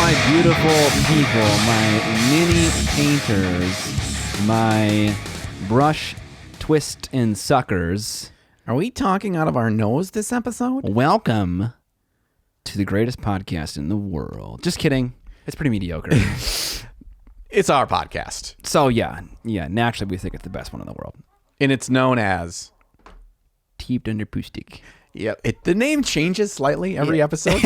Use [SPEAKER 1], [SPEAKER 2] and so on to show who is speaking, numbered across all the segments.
[SPEAKER 1] my beautiful people, my mini painters, my brush twist and suckers.
[SPEAKER 2] Are we talking out of our nose this episode?
[SPEAKER 1] Welcome to the greatest podcast in the world. Just kidding. It's pretty mediocre.
[SPEAKER 2] It's our podcast.
[SPEAKER 1] So yeah, naturally we think it's the best one in the world.
[SPEAKER 2] And it's known as...
[SPEAKER 1] Teeped under Pustik.
[SPEAKER 2] Yep. The name changes slightly every episode.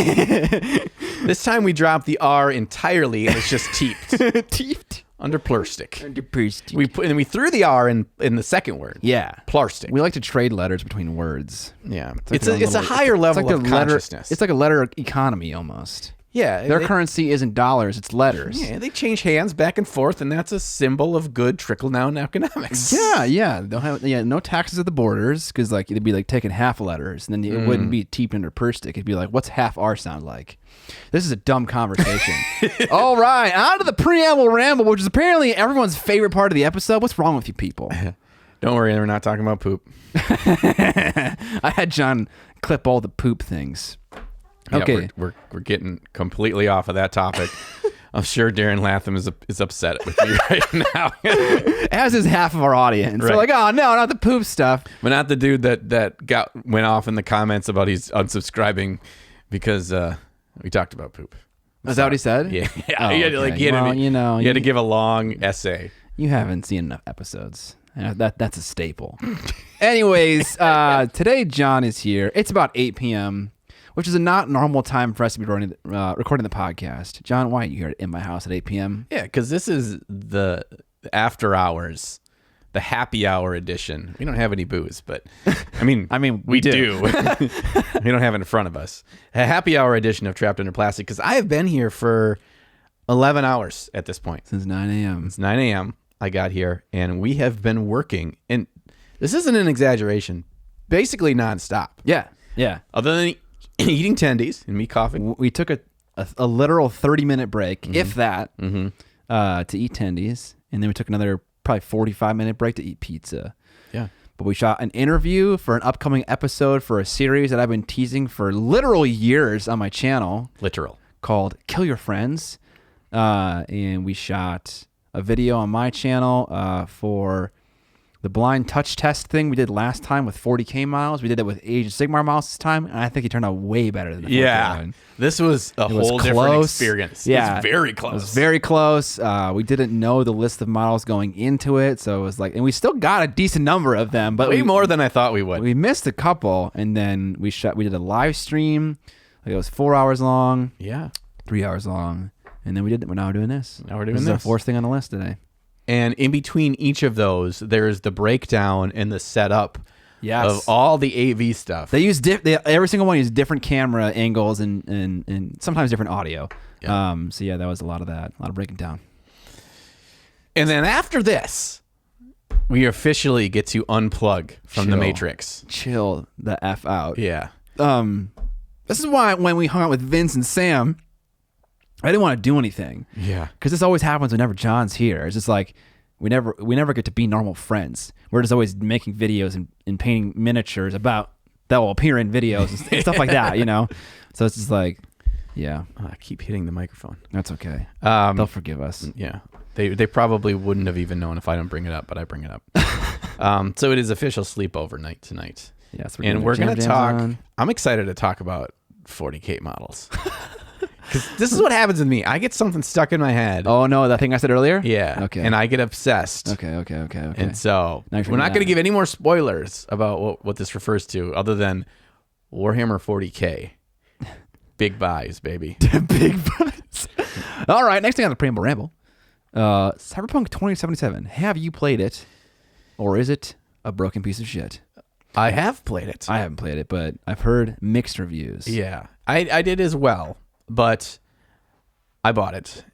[SPEAKER 2] This time we dropped the R entirely and it's just teeped.
[SPEAKER 1] Teeped.
[SPEAKER 2] Under Plurstic.
[SPEAKER 1] Under Pustik.
[SPEAKER 2] We threw the R in the second word.
[SPEAKER 1] Yeah.
[SPEAKER 2] Plurstic.
[SPEAKER 1] We like to trade letters between words.
[SPEAKER 2] Yeah. It's a higher level of consciousness.
[SPEAKER 1] It's like a letter economy almost.
[SPEAKER 2] Yeah.
[SPEAKER 1] Their currency isn't dollars, it's letters.
[SPEAKER 2] Yeah, they change hands back and forth, and that's a symbol of good trickle-down economics.
[SPEAKER 1] Yeah. They'll have no taxes at the borders, because like it'd be like taking half letters, and then it wouldn't be teeped under Purstic. It'd be like, what's half R sound like? This is a dumb conversation. All right, on to the Preamble Ramble, which is apparently everyone's favorite part of the episode. What's wrong with you people?
[SPEAKER 2] Don't worry, we're not talking about poop.
[SPEAKER 1] I had John clip all the poop things. Okay,
[SPEAKER 2] we're getting completely off of that topic. I'm sure Darren Latham is upset with me right now.
[SPEAKER 1] As is half of our audience.
[SPEAKER 2] Right.
[SPEAKER 1] They're like, oh no, not the poop stuff.
[SPEAKER 2] But not the dude that went off in the comments about he's unsubscribing because we talked about poop.
[SPEAKER 1] Is that what he said?
[SPEAKER 2] Yeah.
[SPEAKER 1] Oh,
[SPEAKER 2] he had to,
[SPEAKER 1] okay.
[SPEAKER 2] he had to give a long essay.
[SPEAKER 1] You haven't seen enough episodes. That's a staple. Anyways, today John is here. It's about 8 p.m., which is a not normal time for us to be recording the podcast. John, why are you here in my house at 8 p.m.?
[SPEAKER 2] Yeah, because this is the after hours, the happy hour edition. We don't have any booze, but I mean, we do. We don't have it in front of us. A happy hour edition of Trapped Under Plastic, because I have been here for 11 hours at this point.
[SPEAKER 1] Since 9 a.m.
[SPEAKER 2] It's 9 a.m. I got here, and we have been working, and this isn't an exaggeration, basically nonstop.
[SPEAKER 1] Yeah.
[SPEAKER 2] Other than eating tendies and me coughing.
[SPEAKER 1] We took a literal 30-minute break, if that, to eat tendies, and then we took another probably 45-minute break to eat pizza.
[SPEAKER 2] Yeah.
[SPEAKER 1] But we shot an interview for an upcoming episode for a series that I've been teasing for literal years on my channel.
[SPEAKER 2] Literal.
[SPEAKER 1] Called Kill Your Friends. And we shot a video on my channel for the blind touch test thing we did last time with 40K miles. We did that with Age of Sigmar miles this time, and I think it turned out way better than the 40K one.
[SPEAKER 2] This was a whole different experience.
[SPEAKER 1] Yeah.
[SPEAKER 2] It's very close.
[SPEAKER 1] It was very close. We didn't know the list of models going into it, so it was like, and we still got a decent number of them, but
[SPEAKER 2] way more than I thought we would.
[SPEAKER 1] We missed a couple, and then we did a live stream. Like it was 4 hours long.
[SPEAKER 2] Yeah.
[SPEAKER 1] 3 hours long. And then we're now doing this.
[SPEAKER 2] Now we're doing
[SPEAKER 1] this.
[SPEAKER 2] This
[SPEAKER 1] is the fourth thing on the list today.
[SPEAKER 2] And in between each of those, there's the breakdown and the setup of all the AV stuff.
[SPEAKER 1] They use every single one uses different camera angles and sometimes different audio. Yeah. So yeah, that was a lot of breaking down.
[SPEAKER 2] And then after this, we officially get to unplug from the Matrix.
[SPEAKER 1] Chill the F out.
[SPEAKER 2] Yeah.
[SPEAKER 1] This is why when we hung out with Vince and Sam, I didn't want to do anything.
[SPEAKER 2] Yeah.
[SPEAKER 1] Because this always happens whenever John's here. It's just like we never get to be normal friends. We're just always making videos and painting miniatures that will appear in videos and stuff like that, you know? So it's just like, yeah.
[SPEAKER 2] I keep hitting the microphone.
[SPEAKER 1] That's okay. They'll forgive us.
[SPEAKER 2] Yeah. They probably wouldn't have even known if I don't bring it up, but I bring it up. So it is official sleepover night tonight.
[SPEAKER 1] Yes,
[SPEAKER 2] we're going to talk. I'm excited to talk about 40K models. Because this is what happens with me. I get something stuck in my head.
[SPEAKER 1] Oh, no, that thing I said earlier?
[SPEAKER 2] Yeah.
[SPEAKER 1] Okay.
[SPEAKER 2] And I get obsessed.
[SPEAKER 1] Okay.
[SPEAKER 2] And so we're not going to give any more spoilers about what this refers to other than Warhammer 40K. Big buys, baby.
[SPEAKER 1] Big buys. All right, next thing on the Preamble Ramble. Cyberpunk 2077. Have you played it? Or is it a broken piece of shit?
[SPEAKER 2] I have played it.
[SPEAKER 1] I haven't played it, but I've heard mixed reviews.
[SPEAKER 2] Yeah. I did as well. But I bought it,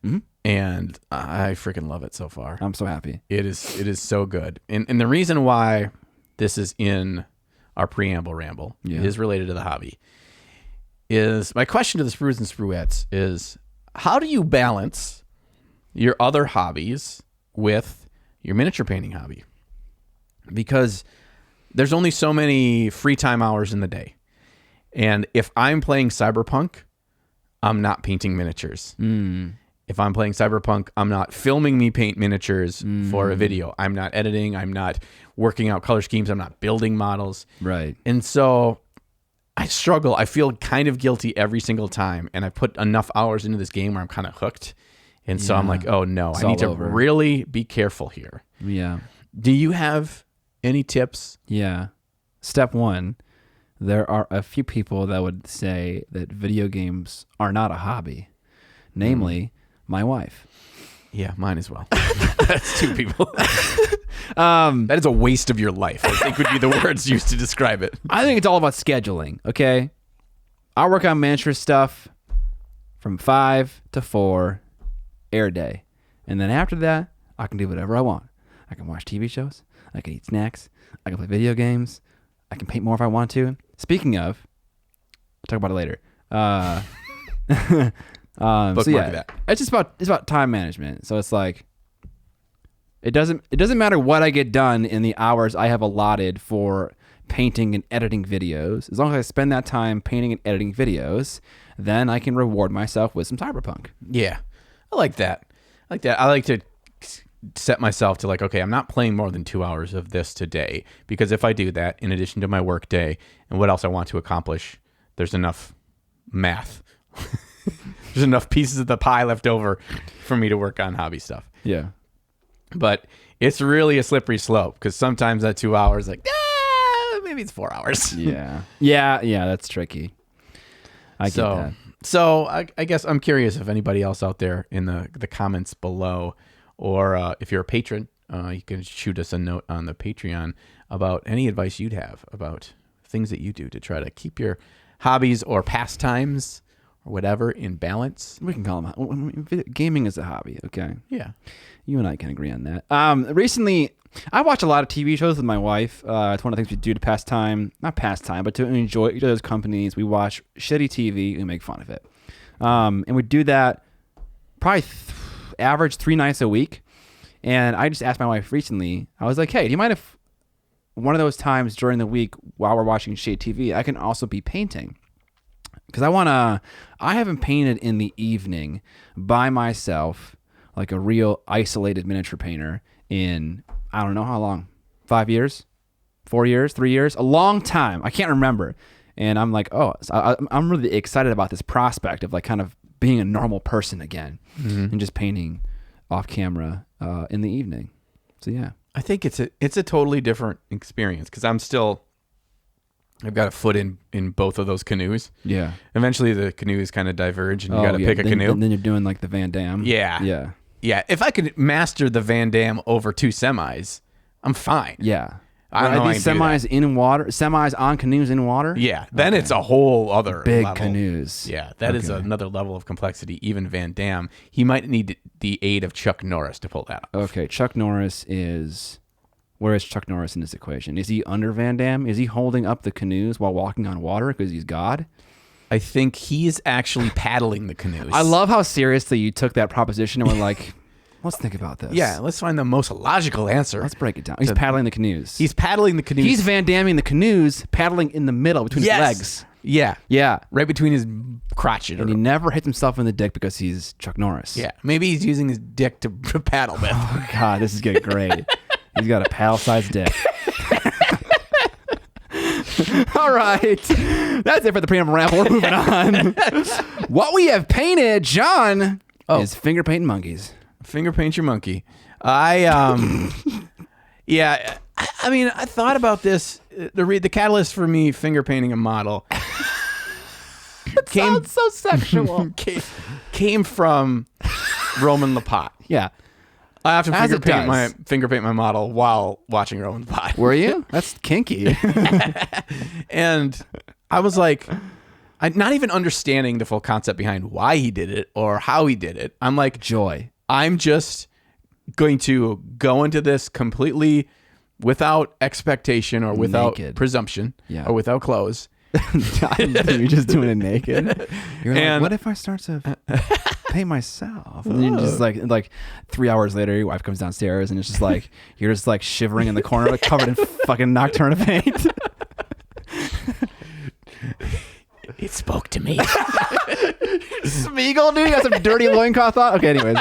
[SPEAKER 2] and I freaking love it so far.
[SPEAKER 1] I'm so happy.
[SPEAKER 2] It is so good. And the reason why this is in our Preamble Ramble is related to the hobby. Is my question to the Sprues and Spruettes is, how do you balance your other hobbies with your miniature painting hobby? Because there's only so many free time hours in the day. And if I'm playing Cyberpunk, I'm not painting miniatures. If I'm playing Cyberpunk, I'm not filming me paint miniatures for a video. I'm not editing. I'm not working out color schemes. I'm not building models.
[SPEAKER 1] Right.
[SPEAKER 2] And so I struggle. I feel kind of guilty every single time. And I put enough hours into this game where I'm kind of hooked. And so I'm like, oh no, I need to really be careful here.
[SPEAKER 1] Yeah.
[SPEAKER 2] Do you have any tips?
[SPEAKER 1] Yeah. Step one, there are a few people that would say that video games are not a hobby. Namely, my wife.
[SPEAKER 2] Yeah, mine as well. That's two people. That is a waste of your life, I think would be the words used to describe it.
[SPEAKER 1] I think it's all about scheduling, okay? I work on miniature stuff from 5 to 4 air day. And then after that, I can do whatever I want. I can watch TV shows. I can eat snacks. I can play video games. I can paint more if I want to. Speaking of, I'll talk about it later.
[SPEAKER 2] That.
[SPEAKER 1] It's about time management. So it's like it doesn't matter what I get done in the hours I have allotted for painting and editing videos. As long as I spend that time painting and editing videos, then I can reward myself with some Cyberpunk.
[SPEAKER 2] Yeah, I like that. I like to set myself to like, okay, I'm not playing more than 2 hours of this today, because if I do that, in addition to my work day and what else I want to accomplish, there's enough math. There's enough pieces of the pie left over for me to work on hobby stuff.
[SPEAKER 1] Yeah.
[SPEAKER 2] But it's really a slippery slope, because sometimes that 2 hours, like, maybe it's 4 hours.
[SPEAKER 1] Yeah. Yeah, that's tricky. I get that.
[SPEAKER 2] So I guess I'm curious if anybody else out there in the comments below, or if you're a patron, you can shoot us a note on the Patreon about any advice you'd have about things that you do to try to keep your hobbies or pastimes or whatever in balance.
[SPEAKER 1] We can call them gaming is a hobby, okay?
[SPEAKER 2] Yeah.
[SPEAKER 1] You and I can agree on that. Recently, I watch a lot of TV shows with my wife. It's one of the things we do to pass time. Not pass time, but to enjoy each other's companies. We watch shitty TV and make fun of it. And we do that probably average 3 nights a week. And I just asked my wife recently, I was like, hey, do you mind if one of those times during the week while we're watching shitty TV, I can also be painting? Because I haven't painted in the evening by myself, like a real isolated miniature painter, in I don't know how long, 5 years, 4 years, 3 years, a long time. I can't remember. And I'm like, oh, so I'm really excited about this prospect of like kind of being a normal person again, and just painting off camera in the evening. So yeah,
[SPEAKER 2] I think it's a totally different experience, because I've got a foot in both of those canoes.
[SPEAKER 1] Yeah.
[SPEAKER 2] Eventually the canoes kind of diverge and you got to pick a canoe.
[SPEAKER 1] And then you're doing like the Van Damme.
[SPEAKER 2] Yeah.
[SPEAKER 1] Yeah.
[SPEAKER 2] Yeah. If I could master the Van Damme over 2 semis, I'm fine.
[SPEAKER 1] Yeah.
[SPEAKER 2] I don't know.
[SPEAKER 1] Are these semis in water, semis on canoes in water?
[SPEAKER 2] Yeah. Then it's a whole other
[SPEAKER 1] big
[SPEAKER 2] level.
[SPEAKER 1] Canoes.
[SPEAKER 2] Yeah. That is another level of complexity. Even Van Damme, he might need the aid of Chuck Norris to pull that off.
[SPEAKER 1] Okay. Chuck Norris is... Where is Chuck Norris in this equation? Is he under Van Damme? Is he holding up the canoes while walking on water because he's God?
[SPEAKER 2] I think he's actually paddling the canoes.
[SPEAKER 1] I love how seriously you took that proposition and were like, let's think about this.
[SPEAKER 2] Yeah, let's find the most logical answer.
[SPEAKER 1] Let's break it down. He's paddling the canoes.
[SPEAKER 2] He's paddling the canoes.
[SPEAKER 1] He's Van Damming the canoes, paddling in the middle between his legs.
[SPEAKER 2] Yeah.
[SPEAKER 1] Yeah.
[SPEAKER 2] Right between his crotch.
[SPEAKER 1] And he never hits himself in the dick because he's Chuck Norris.
[SPEAKER 2] Yeah. Maybe he's using his dick to paddle with.
[SPEAKER 1] Oh, God, this is getting great. He's got a paddle-sized dick. All right. That's it for the Preamble Ramble. We're moving on. What we have painted, John, is finger painting monkeys.
[SPEAKER 2] Finger paint your monkey. Yeah, I mean, I thought about this. The catalyst for me finger painting a model
[SPEAKER 1] Sounds so sexual.
[SPEAKER 2] came from Roman Lapat.
[SPEAKER 1] Yeah.
[SPEAKER 2] I often finger paint my model while watching Roman Lapat.
[SPEAKER 1] Were you? That's kinky.
[SPEAKER 2] And I was like, not even understanding the full concept behind why he did it or how he did it. I'm like,
[SPEAKER 1] joy.
[SPEAKER 2] I'm just going to go into this completely without expectation or without presumption or without clothes.
[SPEAKER 1] You're just doing it naked. You're like, what if I start to paint myself? And then you're just like 3 hours later, your wife comes downstairs and it's just like you're just like shivering in the corner, like covered in fucking Nocturne paint.
[SPEAKER 2] It spoke to me.
[SPEAKER 1] Smeagol, dude, you got some dirty loincloth on. Okay, anyways,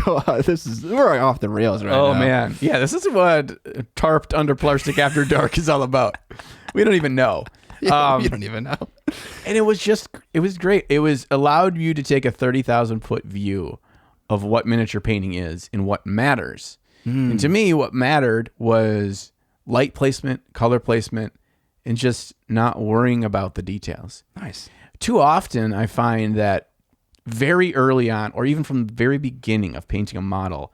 [SPEAKER 1] go on. We're off the rails right now.
[SPEAKER 2] Oh man, yeah, this is what tarped under plastic after dark is all about. We don't even know.
[SPEAKER 1] You don't even know.
[SPEAKER 2] And it was great. It was allowed you to take a 30,000-foot view of what miniature painting is and what matters. And to me, what mattered was light placement, color placement, and just not worrying about the details.
[SPEAKER 1] Nice.
[SPEAKER 2] Too often, I find that very early on, or even from the very beginning of painting a model,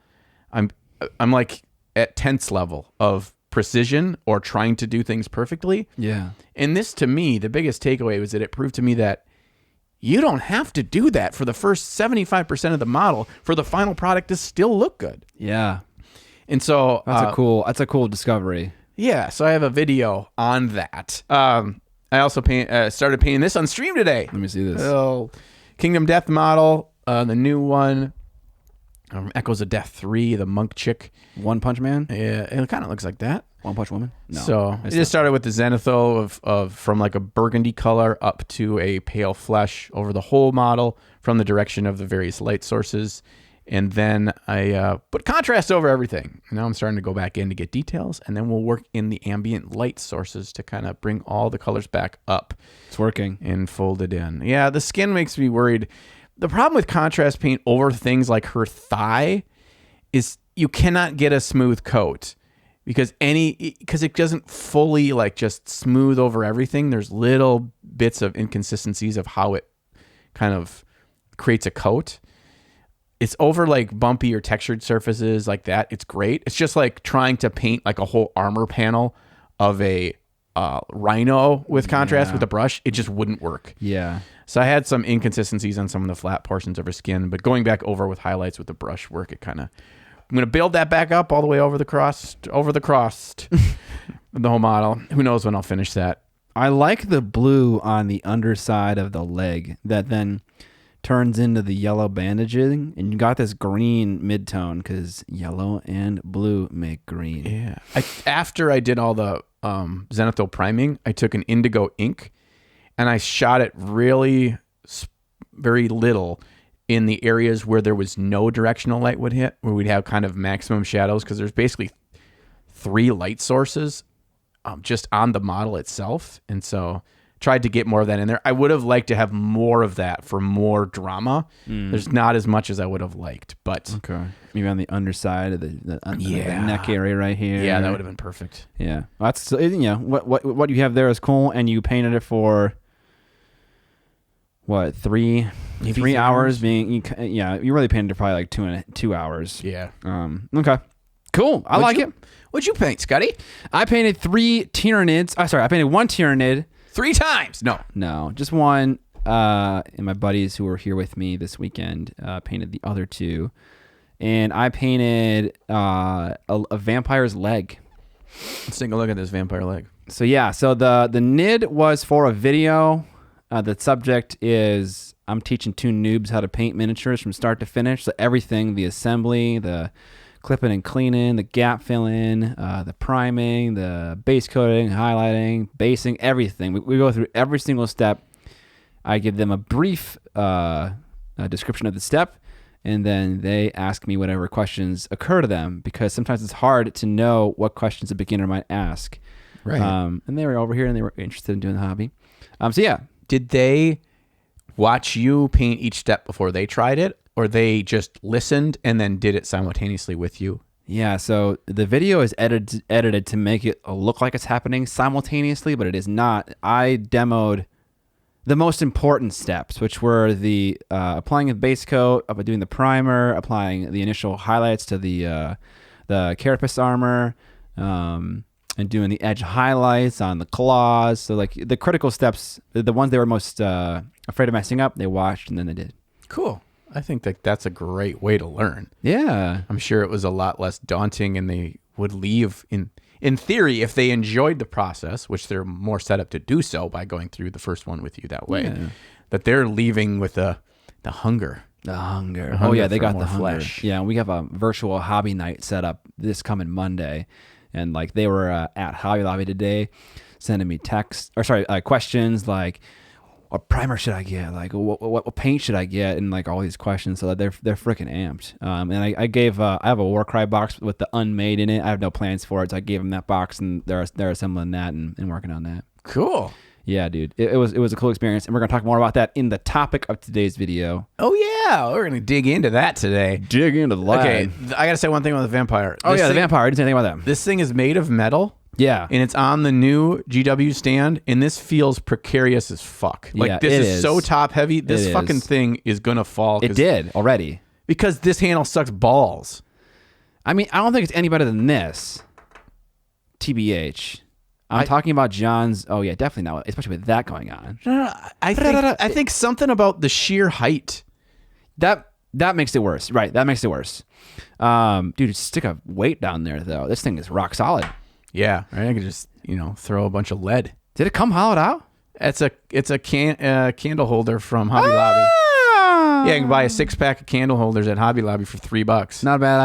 [SPEAKER 2] I'm like at tense level of precision or trying to do things perfectly.
[SPEAKER 1] Yeah.
[SPEAKER 2] And this, to me, the biggest takeaway was that it proved to me that you don't have to do that for the first 75% of the model for the final product to still look good.
[SPEAKER 1] Yeah.
[SPEAKER 2] And so
[SPEAKER 1] that's a cool discovery.
[SPEAKER 2] Yeah, so I have a video on that. I also started painting this on stream today.
[SPEAKER 1] Let me see this.
[SPEAKER 2] Kingdom Death model, the new one. Echoes of Death 3, the monk chick.
[SPEAKER 1] One Punch Man?
[SPEAKER 2] Yeah, it kind of looks like that.
[SPEAKER 1] One Punch Woman? No.
[SPEAKER 2] So it just started with the zenithal of from like a burgundy color up to a pale flesh over the whole model from the direction of the various light sources. And then I put contrast over everything. Now I'm starting to go back in to get details, and then we'll work in the ambient light sources to kind of bring all the colors back up.
[SPEAKER 1] It's working.
[SPEAKER 2] And fold it in. Yeah, the skin makes me worried. The problem with contrast paint over things like her thigh is you cannot get a smooth coat because it doesn't fully like just smooth over everything. There's little bits of inconsistencies of how it kind of creates a coat. It's over like bumpy or textured surfaces like that. It's great. It's just like trying to paint like a whole armor panel of a rhino with contrast with a brush. It just wouldn't work.
[SPEAKER 1] Yeah.
[SPEAKER 2] So I had some inconsistencies on some of the flat portions of her skin, but going back over with highlights with the brush work, I'm going to build that back up all the way over the cross, the whole model. Who knows when I'll finish that.
[SPEAKER 1] I like the blue on the underside of the leg that then turns into the yellow bandaging, and you got this green mid-tone because yellow and blue make green.
[SPEAKER 2] Yeah. After I did all the zenithal priming, I took an indigo ink and I shot it really very little in the areas where there was no directional light would hit, where we'd have kind of maximum shadows, because there's basically 3 light sources just on the model itself. And so tried to get more of that in there. I would have liked to have more of that for more drama. There's not as much as I would have liked, but
[SPEAKER 1] okay, maybe on the underside of the neck area right here.
[SPEAKER 2] Yeah, that would have been perfect.
[SPEAKER 1] Yeah, that's what you have there is cool, and you painted it for what, 3 hours? You really painted it probably like 2 hours.
[SPEAKER 2] Yeah.
[SPEAKER 1] Okay. Cool. I like it.
[SPEAKER 2] What'd you paint, Scotty?
[SPEAKER 1] I painted 3 Tyranids. I painted 1 Tyranid.
[SPEAKER 2] 3 times?
[SPEAKER 1] No, just 1. And my buddies who were here with me this weekend painted the other 2. And I painted a vampire's leg.
[SPEAKER 2] Let's take a look at this vampire leg.
[SPEAKER 1] So yeah, the nid was for a video. The subject is I'm teaching 2 noobs how to paint miniatures from start to finish. So everything, the assembly, the clipping and cleaning, the gap filling, the priming, the base coating, highlighting, basing, everything. We go through every single step. I give them a brief description of the step, and then they ask me whatever questions occur to them, because sometimes it's hard to know what questions a beginner might ask.
[SPEAKER 2] Right.
[SPEAKER 1] And they were over here, and they were interested in doing the hobby. So yeah.
[SPEAKER 2] Did they watch you paint each step before they tried it, or they just listened and then did it simultaneously with you?
[SPEAKER 1] Yeah, so the video is edited to make it look like it's happening simultaneously, but it is not. I demoed the most important steps, which were the applying a base coat, doing the primer, applying the initial highlights to the carapace armor, and doing the edge highlights on the claws. So like the critical steps, the ones they were most afraid of messing up, they watched and then they did.
[SPEAKER 2] Cool. I think that's a great way to learn.
[SPEAKER 1] Yeah.
[SPEAKER 2] I'm sure it was a lot less daunting, and they would leave in theory, if they enjoyed the process, which they're more set up to do so by going through the first one with you that way, that they're leaving with the hunger.
[SPEAKER 1] The hunger. Oh yeah, they got the hunger.
[SPEAKER 2] Flesh.
[SPEAKER 1] Yeah, we have a virtual hobby night set up this coming Monday. And like they were at Hobby Lobby today, sending me questions like, what primer should I get? Like, what paint should I get? And like all these questions. So that they're freaking amped. And I gave I have a Warcry box with the unmade in it. I have no plans for it, so I gave them that box, and they're assembling that and working on that.
[SPEAKER 2] Cool.
[SPEAKER 1] Yeah, dude. It was a cool experience, and we're gonna talk more about that in the topic of today's video.
[SPEAKER 2] Oh yeah, we're gonna dig into that today.
[SPEAKER 1] Dig into the lab.
[SPEAKER 2] Okay, I gotta say one thing about the vampire.
[SPEAKER 1] The vampire. I didn't say anything about that.
[SPEAKER 2] This thing is made of metal.
[SPEAKER 1] Yeah.
[SPEAKER 2] And it's on the new GW stand, and this feels precarious as fuck. Like,
[SPEAKER 1] Yeah,
[SPEAKER 2] this
[SPEAKER 1] it
[SPEAKER 2] is so top heavy. This
[SPEAKER 1] It
[SPEAKER 2] fucking
[SPEAKER 1] is.
[SPEAKER 2] thing is going to fall.
[SPEAKER 1] It did already.
[SPEAKER 2] Because this handle sucks balls.
[SPEAKER 1] I mean, I don't think it's any better than this. TBH. I'm talking about John's. Oh, yeah, definitely not. Especially with that going on.
[SPEAKER 2] No, I think something about the sheer height.
[SPEAKER 1] That makes it worse. Right, that makes it worse. Dude, stick a weight down there, though. This thing is rock solid.
[SPEAKER 2] Yeah, right. I could just throw a bunch of lead.
[SPEAKER 1] Did it come hollowed out?
[SPEAKER 2] It's a candle holder from Hobby Lobby. Yeah, you can buy a 6-pack of candle holders at Hobby Lobby for $3.
[SPEAKER 1] Not a bad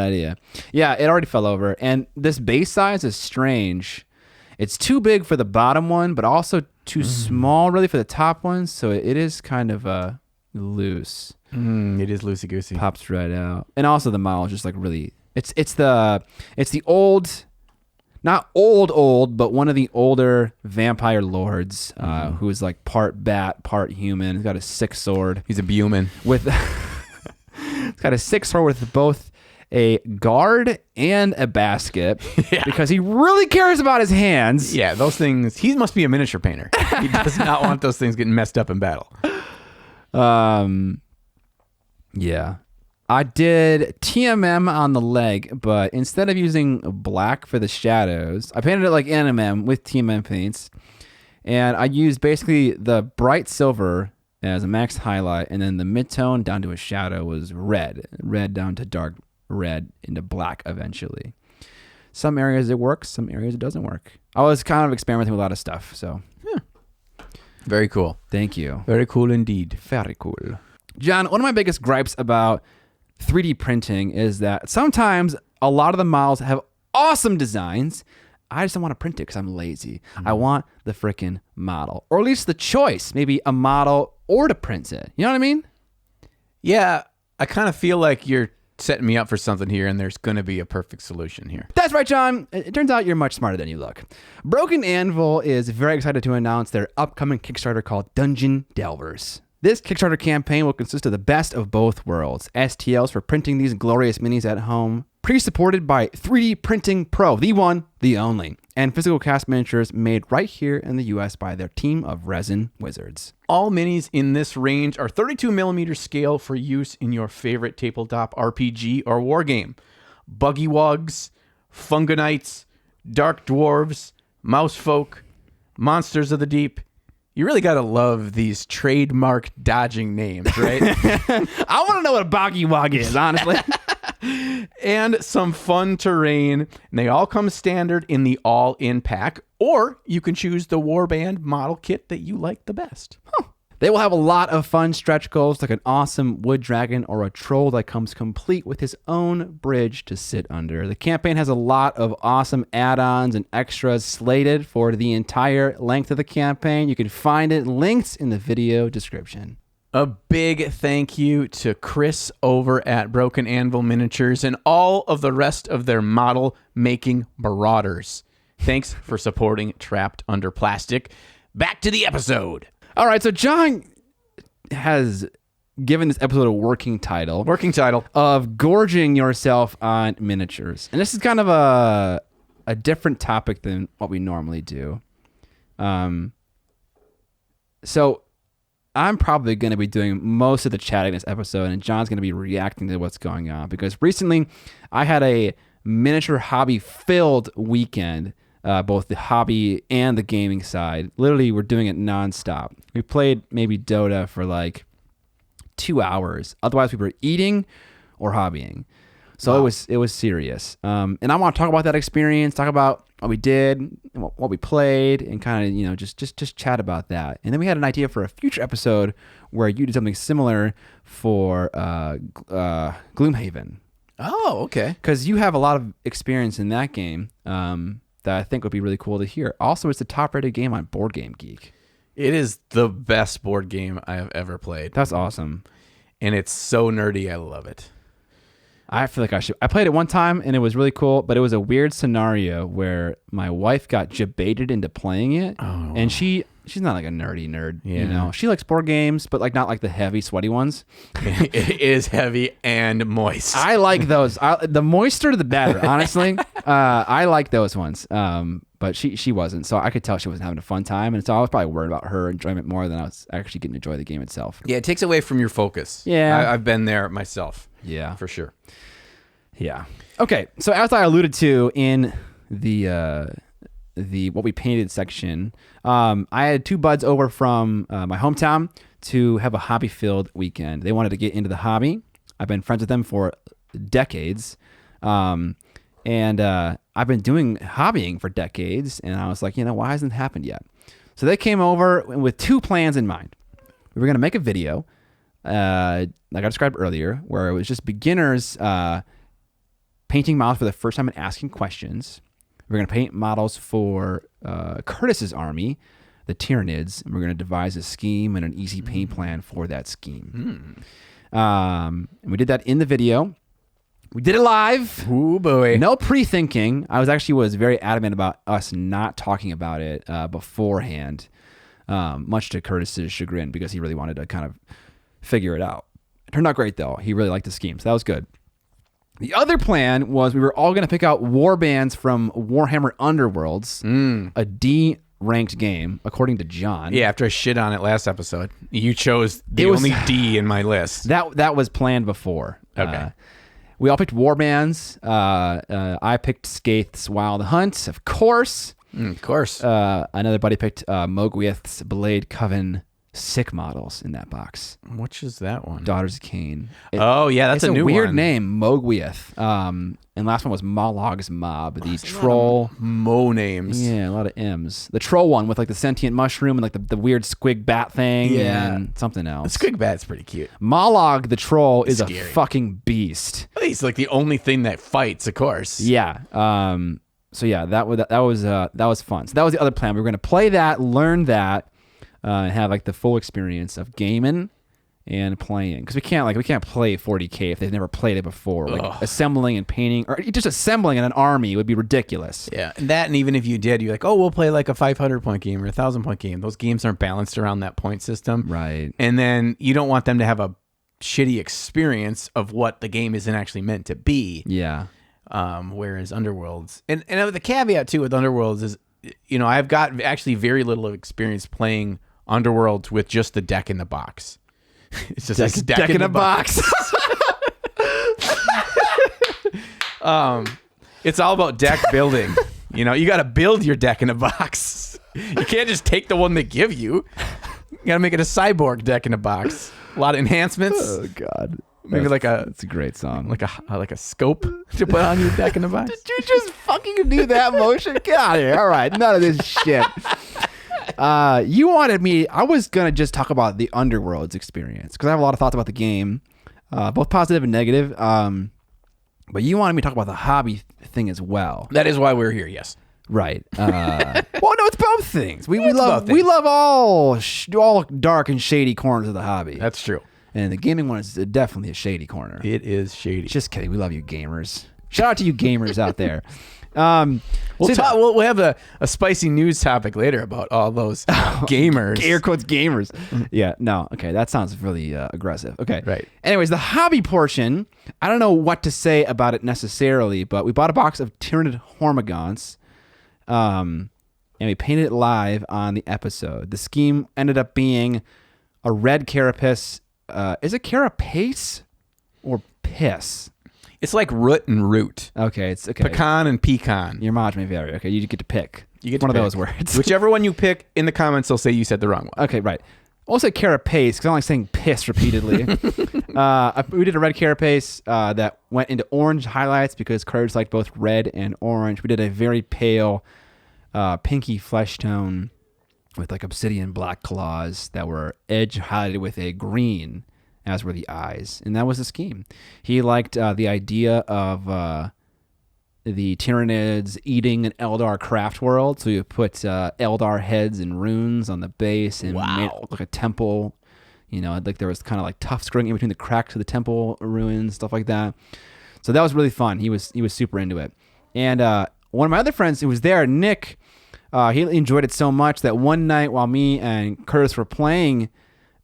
[SPEAKER 1] idea. Yeah, it already fell over, and this base size is strange. It's too big for the bottom one, but also too small, really, for the top one. So it is kind of loose.
[SPEAKER 2] It is loosey goosey.
[SPEAKER 1] Pops right out, and also the model is just like really. It's the old. Not old, but one of the older vampire lords who is like part bat, part human. He's got a 6 sword.
[SPEAKER 2] He's a human.
[SPEAKER 1] He's got a 6 sword with both a guard and a basket because he really cares about his hands.
[SPEAKER 2] Yeah, those things. He must be a miniature painter. He does not want those things getting messed up in battle.
[SPEAKER 1] Yeah. I did TMM on the leg, but instead of using black for the shadows, I painted it like NMM with TMM paints. And I used basically the bright silver as a max highlight, and then the mid-tone down to a shadow was red down to dark red into black eventually. Some areas it works, some areas it doesn't work. I was kind of experimenting with a lot of stuff, so. Yeah.
[SPEAKER 2] Very cool.
[SPEAKER 1] Thank you.
[SPEAKER 2] Very cool indeed.
[SPEAKER 1] Very cool. John, one of my biggest gripes about 3D printing is that sometimes a lot of the models have awesome designs. I just don't want to print it because I'm lazy. I want the freaking model, or at least the choice, maybe a model or to print it. You know what I mean?
[SPEAKER 2] Yeah, I kind of feel like you're setting me up for something here, and there's going to be a perfect solution here.
[SPEAKER 1] That's right, John. It turns out you're much smarter than you look. Broken Anvil is very excited to announce their upcoming Kickstarter called Dungeon Delvers. This Kickstarter campaign will consist of the best of both worlds. STLs for printing these glorious minis at home, pre-supported by 3D Printing Pro, the one, the only, and physical cast miniatures made right here in the US by their team of resin wizards.
[SPEAKER 2] All minis in this range are 32mm scale for use in your favorite tabletop RPG or wargame. Buggy Wugs, Fungonites, Dark Dwarves, Mousefolk, Monsters of the Deep. You really got to love these trademark dodging names, right?
[SPEAKER 1] I want to know what a Boggy Wog is, honestly.
[SPEAKER 2] And some fun terrain. And they all come standard in the all-in pack, or you can choose the Warband model kit that you like the best.
[SPEAKER 1] They will have a lot of fun stretch goals, like an awesome wood dragon or a troll that comes complete with his own bridge to sit under. The campaign has a lot of awesome add-ons and extras slated for the entire length of the campaign. You can find it linked in the video description.
[SPEAKER 2] A big thank you to Chris over at Broken Anvil Miniatures and all of the rest of their model making marauders. Thanks for supporting Trapped Under Plastic. Back to the episode.
[SPEAKER 1] All right, so John has given this episode a working title of Gorging Yourself on Miniatures. And this is kind of a different topic than what we normally do. So I'm probably going to be doing most of the chatting in this episode, and John's going to be reacting to what's going on. Because recently I had a miniature hobby-filled weekend. Both the hobby and the gaming side. Literally, we're doing it nonstop. We played maybe Dota for like 2 hours. Otherwise, we were eating or hobbying. So wow. It was serious. And I want to talk about that experience, talk about what we did, what we played, and kind of just chat about that. And then we had an idea for a future episode where you did something similar for Gloomhaven.
[SPEAKER 2] Oh, okay.
[SPEAKER 1] Because you have a lot of experience in that game. That I think would be really cool to hear. Also, it's the top-rated game on Board Game Geek.
[SPEAKER 2] It is the best board game I have ever played.
[SPEAKER 1] That's awesome.
[SPEAKER 2] And it's so nerdy. I love it.
[SPEAKER 1] I feel like I should. I played it one time and it was really cool, but it was a weird scenario where my wife got debated into playing it, and she's not like a nerdy nerd, you know. She likes board games, but like not like the heavy, sweaty ones.
[SPEAKER 2] It is heavy and moist.
[SPEAKER 1] I like those. The moister, the better. Honestly, I like those ones. But she wasn't, so I could tell she wasn't having a fun time, and so I was probably worried about her enjoyment more than I was actually getting to enjoy the game itself.
[SPEAKER 2] Yeah, it takes away from your focus.
[SPEAKER 1] Yeah,
[SPEAKER 2] I've been there myself.
[SPEAKER 1] Yeah,
[SPEAKER 2] for sure.
[SPEAKER 1] Yeah. Okay. So as I alluded to in the what we painted section, I had two buds over from my hometown to have a hobby-filled weekend. They wanted to get into the hobby. I've been friends with them for decades, and I've been doing hobbying for decades. And I was like, why hasn't it happened yet? So they came over with two plans in mind. We were going to make a video, like I described earlier, where it was just beginners painting models for the first time and asking questions. We're going to paint models for Curtis's army, the Tyranids, and we're going to devise a scheme and an easy paint plan for that scheme. And we did that in the video. We did it live.
[SPEAKER 2] Ooh, boy.
[SPEAKER 1] No pre-thinking. I was very adamant about us not talking about it beforehand, much to Curtis's chagrin, because he really wanted to kind of figure it out. It turned out great, though. He really liked the scheme, so that was good. The other plan was we were all going to pick out war bands from Warhammer Underworlds, a D-ranked game, according to John.
[SPEAKER 2] Yeah, after I shit on it last episode, you chose the only D in my list.
[SPEAKER 1] That was planned before.
[SPEAKER 2] Okay.
[SPEAKER 1] We all picked war bands. I picked Skaith's Wild Hunt, of course.
[SPEAKER 2] Of course.
[SPEAKER 1] Another buddy picked Mogwith's Blade Coven sick models in that box.
[SPEAKER 2] Which is that one?
[SPEAKER 1] Daughters of Cain.
[SPEAKER 2] That's a new one.
[SPEAKER 1] It's a weird name, Mogwith. And last one was Molog's Mob, the troll.
[SPEAKER 2] Mo names.
[SPEAKER 1] Yeah, a lot of M's. The troll one with like the sentient mushroom and like the weird squig bat thing and something else.
[SPEAKER 2] The squig bat's pretty cute.
[SPEAKER 1] Molog the troll is
[SPEAKER 2] scary.
[SPEAKER 1] a fucking beast.
[SPEAKER 2] He's like the only thing that fights, of course.
[SPEAKER 1] Yeah. So yeah, that was fun. So that was the other plan. We were going to play that, learn that, and have like the full experience of gaming and playing, because we can't play 40K if they've never played it before. Like assembling and painting, or just assembling in an army would be ridiculous.
[SPEAKER 2] Yeah, and even if you did, you're like, we'll play like a 500-point game or a 1,000-point game. Those games aren't balanced around that point system,
[SPEAKER 1] right? And
[SPEAKER 2] then you don't want them to have a shitty experience of what the game isn't actually meant to be.
[SPEAKER 1] Yeah.
[SPEAKER 2] Whereas Underworlds, and the caveat too with Underworlds is, I've got actually very little experience playing Underworlds with just the deck in the box. It's just like
[SPEAKER 1] deck in a box.
[SPEAKER 2] It's all about deck building. You got to build your deck in a box. You can't just take the one they give you. You got to make it a cyborg deck in a box. A lot of enhancements.
[SPEAKER 1] Oh God.
[SPEAKER 2] Maybe
[SPEAKER 1] it's a great song.
[SPEAKER 2] Like a scope to put on your deck in a box.
[SPEAKER 1] Did you just fucking do that motion? Get out of here. All right. None of this shit. You wanted me. I was going to just talk about the Underworlds experience, because I have a lot of thoughts about the game, both positive and negative. But you wanted me to talk about the hobby thing as well.
[SPEAKER 2] That is why we're here, yes.
[SPEAKER 1] Right. Well, no, it's both things. We love all dark and shady corners of the hobby.
[SPEAKER 2] That's true.
[SPEAKER 1] And the gaming one is definitely a shady corner.
[SPEAKER 2] It is shady.
[SPEAKER 1] Just kidding. We love you gamers. Shout out to you gamers out there.
[SPEAKER 2] We'll have a spicy news topic later about all those gamers.
[SPEAKER 1] Air quotes gamers. Yeah, no. Okay, that sounds really aggressive. Okay.
[SPEAKER 2] Right.
[SPEAKER 1] Anyways, the hobby portion, I don't know what to say about it necessarily, but we bought a box of Tyranid Hormagaunts, and we painted it live on the episode. The scheme ended up being a red carapace. Is it carapace or piss?
[SPEAKER 2] It's like root and root.
[SPEAKER 1] Okay, it's okay.
[SPEAKER 2] Pecan and pecan.
[SPEAKER 1] Your maj may vary. Okay, you get to pick.
[SPEAKER 2] You get
[SPEAKER 1] one
[SPEAKER 2] of
[SPEAKER 1] those words.
[SPEAKER 2] Whichever one you pick in the comments, they'll say you said the wrong one.
[SPEAKER 1] Okay, right. I'll say carapace because I don't like saying piss repeatedly. We did a red carapace that went into orange highlights because Curtis liked both red and orange. We did a very pale pinky flesh tone with like obsidian black claws that were edge highlighted with a green, as were the eyes. And that was the scheme. He liked the idea of the Tyranids eating an Eldar craft world. So you put Eldar heads and runes on the base and made it look like a temple. You know, like there was kind of like tuff scrolling in between the cracks of the temple ruins, stuff like that. So that was really fun. He was super into it. And one of my other friends who was there, Nick, he enjoyed it so much that one night while me and Curtis were playing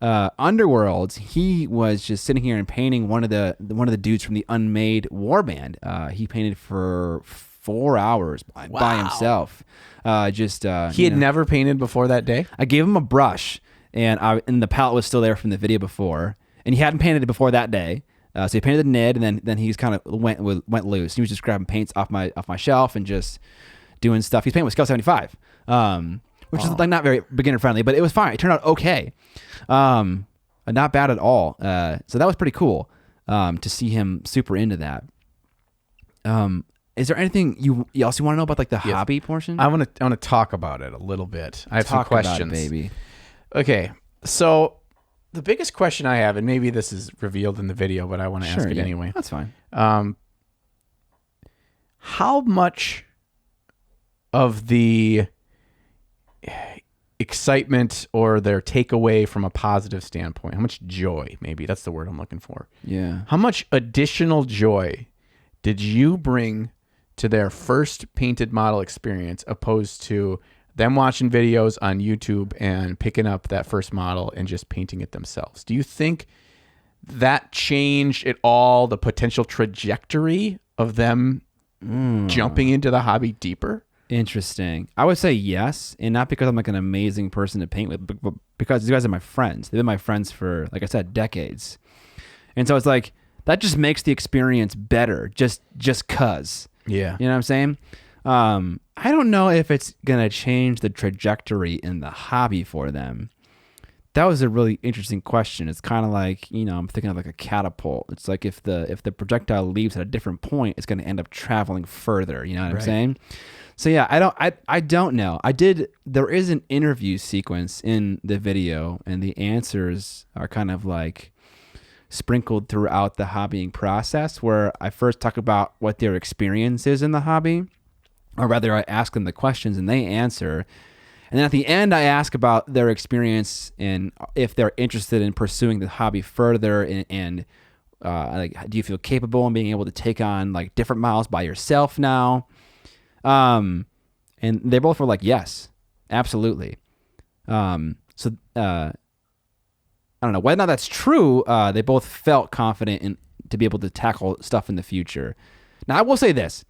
[SPEAKER 1] Underworlds, he was just sitting here and painting one of the dudes from the Unmade Warband. He painted for 4 hours by himself. He had
[SPEAKER 2] never painted before that day.
[SPEAKER 1] I gave him a brush, and the palette was still there from the video before, and he hadn't painted it before that day. So he painted the Nid, and then he's kind of went loose. He was just grabbing paints off my shelf and just doing stuff. He's painting with Scale 75, which is like not very beginner friendly, but it was fine. It turned out okay, not bad at all. So that was pretty cool to see him super into that. Is there anything you want to know about like the hobby portion?
[SPEAKER 2] I want to talk about it a little bit. I have some questions,
[SPEAKER 1] about it, baby.
[SPEAKER 2] Okay, so the biggest question I have, and maybe this is revealed in the video, but I want to ask it anyway.
[SPEAKER 1] That's fine.
[SPEAKER 2] How much of the excitement or their takeaway from a positive standpoint, how much joy, maybe that's the word I'm looking for.
[SPEAKER 1] Yeah.
[SPEAKER 2] How much additional joy did you bring to their first painted model experience opposed to them watching videos on YouTube and picking up that first model and just painting it themselves? Do you think that changed at all the potential trajectory of them jumping into the hobby deeper?
[SPEAKER 1] Interesting. I would say yes, and not because I'm like an amazing person to paint with, but because these guys are my friends. They've been my friends for, like I said, decades. And so it's like, that just makes the experience better, just cuz.
[SPEAKER 2] Yeah.
[SPEAKER 1] You know what I'm saying? I don't know if it's going to change the trajectory in the hobby for them. That was a really interesting question. It's kind of like, I'm thinking of like a catapult. It's like if the projectile leaves at a different point, it's going to end up traveling further. You know what I'm saying? So yeah, I don't know. There is an interview sequence in the video, and the answers are kind of like sprinkled throughout the hobbying process, where I first talk about what their experience is in the hobby, or rather I ask them the questions and they answer. And then at the end, I ask about their experience and if they're interested in pursuing the hobby further, and like, do you feel capable in being able to take on like different models by yourself now? And they both were like, yes, absolutely. So I don't know whether or not that's true. They both felt confident to be able to tackle stuff in the future. Now, I will say this.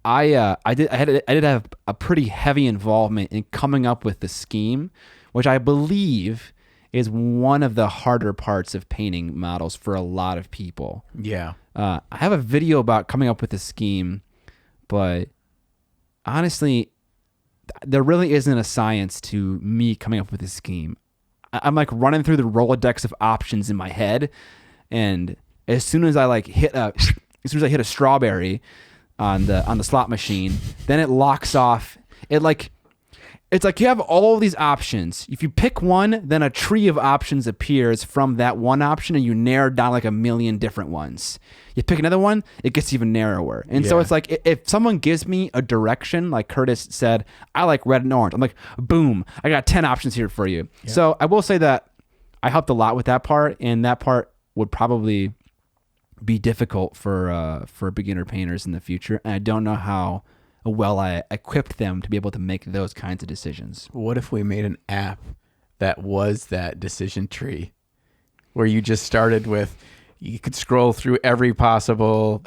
[SPEAKER 1] I did have a pretty heavy involvement in coming up with the scheme, which I believe is one of the harder parts of painting models for a lot of people.
[SPEAKER 2] Yeah.
[SPEAKER 1] I have a video about coming up with the scheme, but honestly, there really isn't a science to me coming up with a scheme. I'm like running through the Rolodex of options in my head, and as soon as I hit a strawberry on the slot machine, then it locks off. It's like you have all these options. If you pick one, then a tree of options appears from that one option, and you narrow down like a million different ones. You pick another one, it gets even narrower. And so it's like, if someone gives me a direction, like Curtis said, I like red and orange, I'm like, boom, I got 10 options here for you. Yeah. So I will say that I helped a lot with that part, and that part would probably be difficult for beginner painters in the future. And I don't know how well I equipped them to be able to make those kinds of decisions.
[SPEAKER 2] What if we made an app that was that decision tree, where you just started with, you could scroll through every possible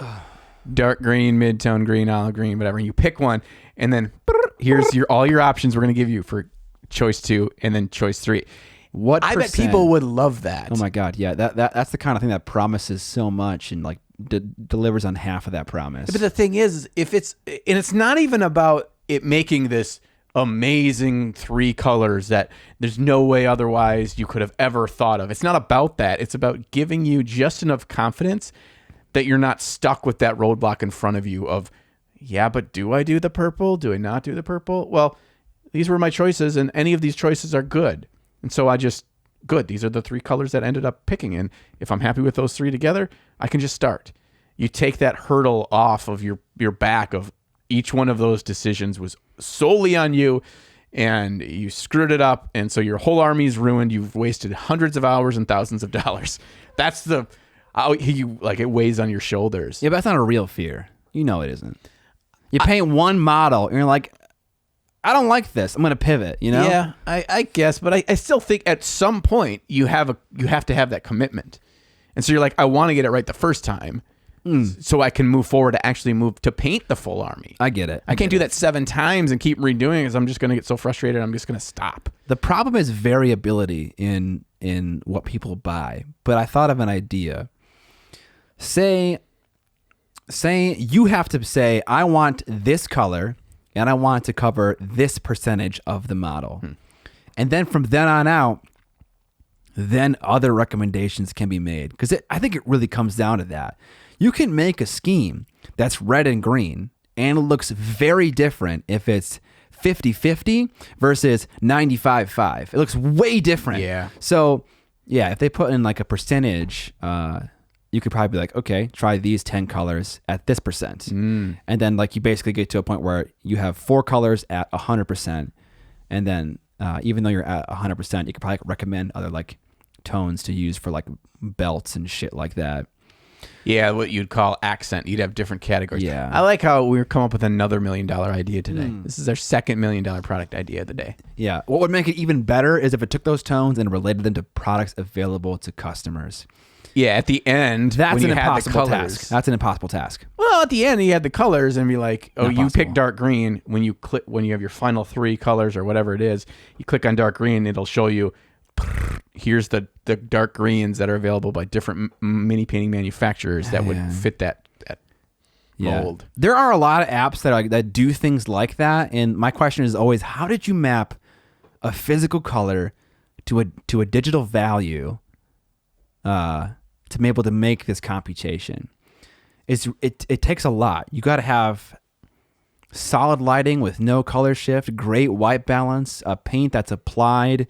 [SPEAKER 2] dark green, mid-tone green, olive green, whatever, and you pick one, and then here's all your options we're going to give you for choice 2 and then choice 3.
[SPEAKER 1] What
[SPEAKER 2] I bet people would love that.
[SPEAKER 1] Oh my God, yeah, that's the kind of thing that promises so much and like delivers on half of that promise.
[SPEAKER 2] But the thing is, it's not even about it making this amazing 3 colors that there's no way otherwise you could have ever thought of. It's not about that. It's about giving you just enough confidence that you're not stuck with that roadblock in front of you of, yeah, but do I do the purple? Do I not do the purple? Well, these were my choices, and any of these choices are good. And so these are the 3 colors that I ended up picking. And if I'm happy with those 3 together, I can just start. you take that hurdle off of your back of each one of those decisions was solely on you, and you screwed it up, and so your whole army's ruined. You've wasted hundreds of hours and thousands of dollars. That's it weighs on your shoulders.
[SPEAKER 1] Yeah, but that's not a real fear. You know it isn't. You paint one model, and you're like, I don't like this. I'm going to pivot, you know?
[SPEAKER 2] Yeah, I guess, but I still think at some point you have to have that commitment. And so you're like, I want to get it right the first time. So I can move forward to actually move to paint the full army.
[SPEAKER 1] I get it.
[SPEAKER 2] I can't do that 7 times and keep redoing it because I'm just going to get so frustrated. I'm just going to stop.
[SPEAKER 1] The problem is variability in what people buy. But I thought of an idea. Say you have to say, I want this color and I want to cover this percentage of the model. And then from then on out, then other recommendations can be made. Because I think it really comes down to that. You can make a scheme that's red and green, and it looks very different if it's 50-50 versus 95-5. It looks way different.
[SPEAKER 2] Yeah.
[SPEAKER 1] So, yeah, if they put in like a percentage, you could probably be like, okay, try these 10 colors at this percent. And then like you basically get to a point where you have 4 colors at 100%. And then even though you're at 100%, you could probably recommend other like tones to use for like belts and shit like that.
[SPEAKER 2] Yeah, what you'd call accent. You'd have different categories.
[SPEAKER 1] Yeah.
[SPEAKER 2] I like how we're come up with another $1 million idea today. This is our second $1 million product idea of the day.
[SPEAKER 1] Yeah. What would make it even better is if it took those tones and related them to products available to customers.
[SPEAKER 2] Yeah, at the end,
[SPEAKER 1] That's
[SPEAKER 2] when
[SPEAKER 1] an
[SPEAKER 2] you had the
[SPEAKER 1] impossible
[SPEAKER 2] colors.
[SPEAKER 1] task. That's an impossible task.
[SPEAKER 2] Well, at the end, you had the colors and be like, oh,
[SPEAKER 1] Not
[SPEAKER 2] you
[SPEAKER 1] possible.
[SPEAKER 2] pick dark green. When you have your final 3 colors or whatever it is, you click on dark green, it'll show you, here's the dark greens that are available by different mini painting manufacturers that would fit that mold.
[SPEAKER 1] There are a lot of apps that do things like that, and my question is always, how did you map a physical color to a digital value to be able to make this computation? It takes a lot. You got to have solid lighting with no color shift, great white balance, a paint that's applied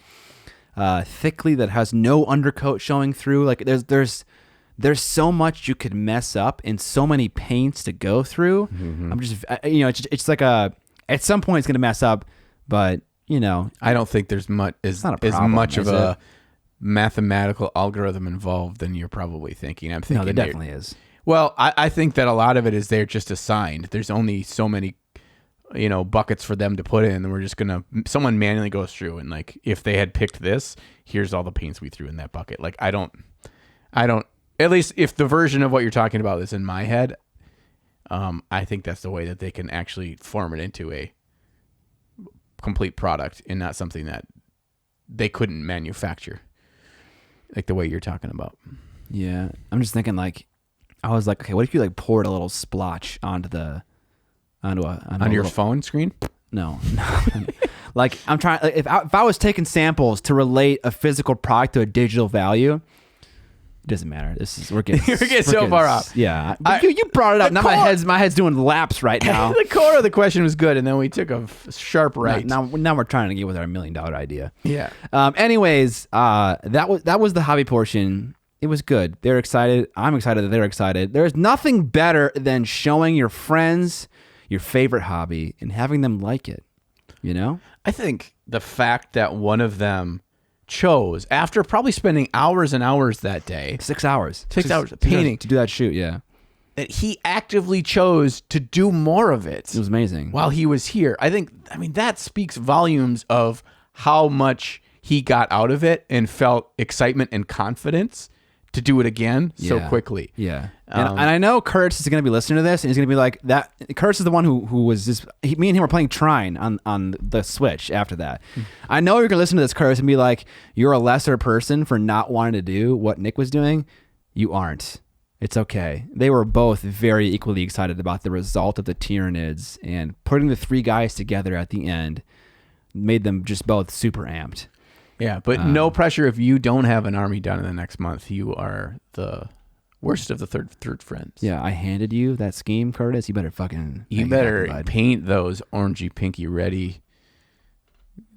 [SPEAKER 1] thickly that has no undercoat showing through. Like there's so much you could mess up and so many paints to go through. I'm just it's like at some point it's gonna mess up, but
[SPEAKER 2] I don't think there's much as much of a mathematical algorithm involved than you're probably thinking. I'm thinking
[SPEAKER 1] no, there definitely is.
[SPEAKER 2] Well, I think that a lot of it is they're just assigned. There's only so many buckets for them to put in, and we're just someone manually goes through and like, if they had picked this, here's all the paints we threw in that bucket. Like I don't, at least if the version of what you're talking about is in my head, I think that's the way that they can actually form it into a complete product and not something that they couldn't manufacture, like the way you're talking about.
[SPEAKER 1] Yeah. I'm just thinking I was like, okay, what if you like poured a little splotch onto
[SPEAKER 2] your phone screen?
[SPEAKER 1] No. Like I'm trying. Like, if I was taking samples to relate a physical product to a digital value, it doesn't matter. We're getting
[SPEAKER 2] so far off.
[SPEAKER 1] Yeah, you brought it up. Now my head's doing laps right now.
[SPEAKER 2] The core of the question was good, and then we took a sharp right.
[SPEAKER 1] Now we're trying to get with our $1 million idea.
[SPEAKER 2] Yeah.
[SPEAKER 1] Anyways, that was the hobby portion. It was good. They're excited. I'm excited that they're excited. There's nothing better than showing your friends your favorite hobby and having them like it.
[SPEAKER 2] I think the fact that one of them chose, after probably spending hours and hours that day,
[SPEAKER 1] 6 hours
[SPEAKER 2] painting
[SPEAKER 1] to do that shoot,
[SPEAKER 2] that he actively chose to do more of it.
[SPEAKER 1] It was amazing.
[SPEAKER 2] While he was here. I mean, that speaks volumes of how much he got out of it and felt excitement and confidence to do it again so quickly.
[SPEAKER 1] Yeah. And I know Curtis is going to be listening to this, and he's going to be like, that. Curtis is the one who was just, me and him were playing Trine on the Switch after that. I know you're going to listen to this, Curtis, and be like, you're a lesser person for not wanting to do what Nick was doing. You aren't. It's okay. They were both very equally excited about the result of the Tyranids, and putting the 3 guys together at the end made them just both super amped.
[SPEAKER 2] Yeah, but no pressure if you don't have an army done in the next month. You are the worst of the third friends.
[SPEAKER 1] Yeah, I handed you that scheme, Curtis. You better fucking...
[SPEAKER 2] You better paint those orangey, pinky, reddy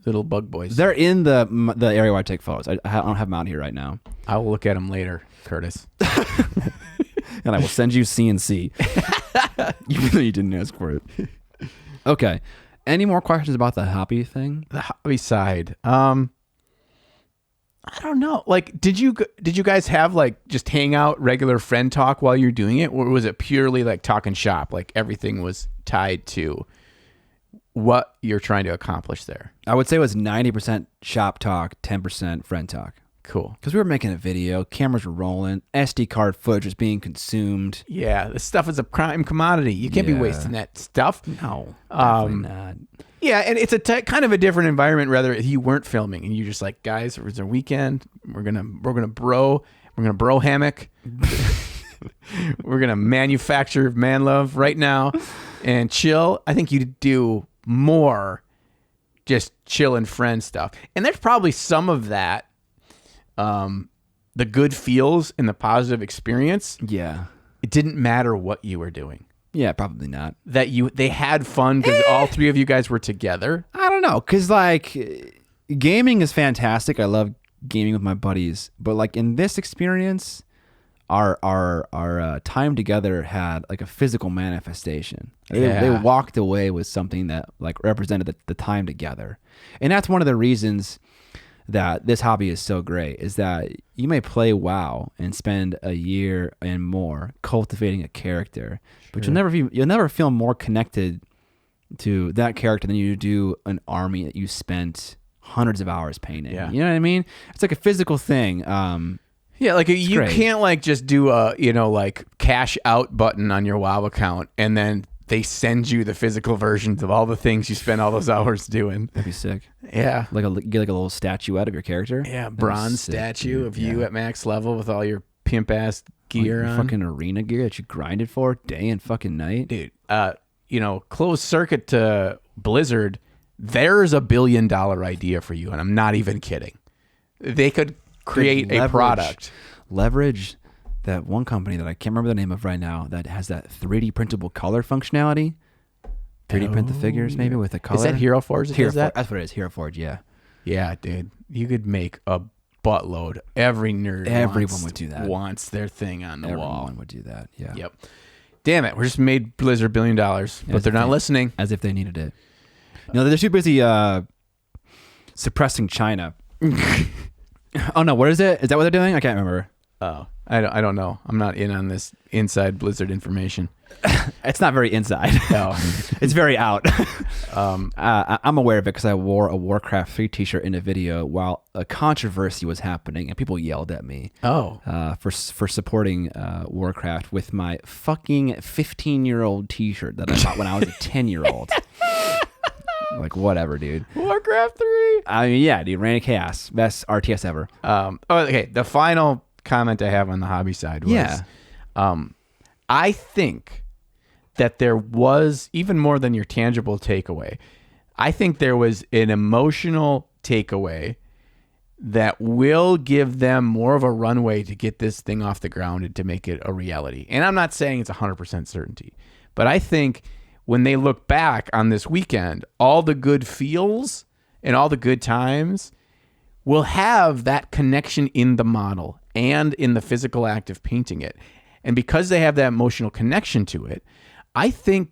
[SPEAKER 2] little bug boys.
[SPEAKER 1] They're in the area where I take photos. I don't have them out here right now.
[SPEAKER 2] I will look at them later, Curtis.
[SPEAKER 1] and I will send you CNC. Even though you didn't ask for it. Okay. Any more questions about the hobby thing?
[SPEAKER 2] The hobby side. I don't know. Like, did you guys have like just hang out, regular friend talk while you're doing it, or was it purely like talking shop? Like everything was tied to what you're trying to accomplish there.
[SPEAKER 1] I would say it was 90% shop talk, 10% friend talk.
[SPEAKER 2] Cool.
[SPEAKER 1] Because we were making a video, cameras were rolling, SD card footage was being consumed.
[SPEAKER 2] Yeah, this stuff is a prime commodity. You can't be wasting that stuff.
[SPEAKER 1] No, definitely not.
[SPEAKER 2] Yeah, and it's a kind of a different environment. Rather, if you weren't filming and you're just like, guys, it's a weekend. We're gonna bro hammock. We're gonna manufacture man love right now and chill. I think you'd do more just chill and friend stuff, and there's probably some of that. The good feels and the positive experience.
[SPEAKER 1] Yeah.
[SPEAKER 2] It didn't matter what you were doing.
[SPEAKER 1] Yeah, probably not.
[SPEAKER 2] They had fun because all three of you guys were together.
[SPEAKER 1] I don't know, because like gaming is fantastic. I love gaming with my buddies, but like in this experience, our time together had like a physical manifestation. They walked away with something that like represented the time together, and that's one of the reasons that this hobby is so great, is that you may play WoW and spend a year and more cultivating a character, but you'll never feel more connected to that character than you do an army that you spent hundreds of hours painting.
[SPEAKER 2] Yeah.
[SPEAKER 1] You know what I mean? It's like a physical thing.
[SPEAKER 2] Yeah, like you
[SPEAKER 1] great.
[SPEAKER 2] can't like just do a, like cash out button on your WoW account and then they send you the physical versions of all the things you spent all those hours doing.
[SPEAKER 1] That'd be sick.
[SPEAKER 2] Yeah.
[SPEAKER 1] Get like a little statuette of your character.
[SPEAKER 2] Yeah, bronze statue of you at max level with all your pimp ass gear on.
[SPEAKER 1] Fucking arena gear that you grinded for day and fucking night.
[SPEAKER 2] Dude, closed circuit to Blizzard, there's $1 billion idea for you, and I'm not even kidding. They could create a product.
[SPEAKER 1] Leverage that one company that I can't remember the name of right now that has that 3D printable color functionality. 3D print the figures maybe with a color.
[SPEAKER 2] Is that Hero Forge?
[SPEAKER 1] That's what it is. Hero Forge, yeah.
[SPEAKER 2] Yeah, dude. You could make a buttload. Everyone
[SPEAKER 1] would do that.
[SPEAKER 2] Wants their thing on the wall.
[SPEAKER 1] Everyone would do that, yeah.
[SPEAKER 2] Yep. Damn it. We just made Blizzard $1 billion, but they're not listening.
[SPEAKER 1] As if they needed it. They're too busy suppressing China. Oh, no. What is it? Is that what they're doing? I can't remember.
[SPEAKER 2] Oh, I don't know. I'm not in on this inside Blizzard information.
[SPEAKER 1] It's not very inside.
[SPEAKER 2] No.
[SPEAKER 1] It's very out. I'm aware of it because I wore a Warcraft 3 t-shirt in a video while a controversy was happening and people yelled at me. For supporting Warcraft with my fucking 15-year-old t-shirt that I bought when I was a 10-year-old. Like, whatever, dude.
[SPEAKER 2] Warcraft 3?
[SPEAKER 1] I mean, yeah, dude. Reign of Chaos. Best RTS ever.
[SPEAKER 2] Okay. The final comment I have on the hobby side was, I think that there was, even more than your tangible takeaway, I think there was an emotional takeaway that will give them more of a runway to get this thing off the ground and to make it a reality. And I'm not saying it's 100% certainty, but I think when they look back on this weekend, all the good feels and all the good times will have that connection in the model and in the physical act of painting it. And because they have that emotional connection to it, I think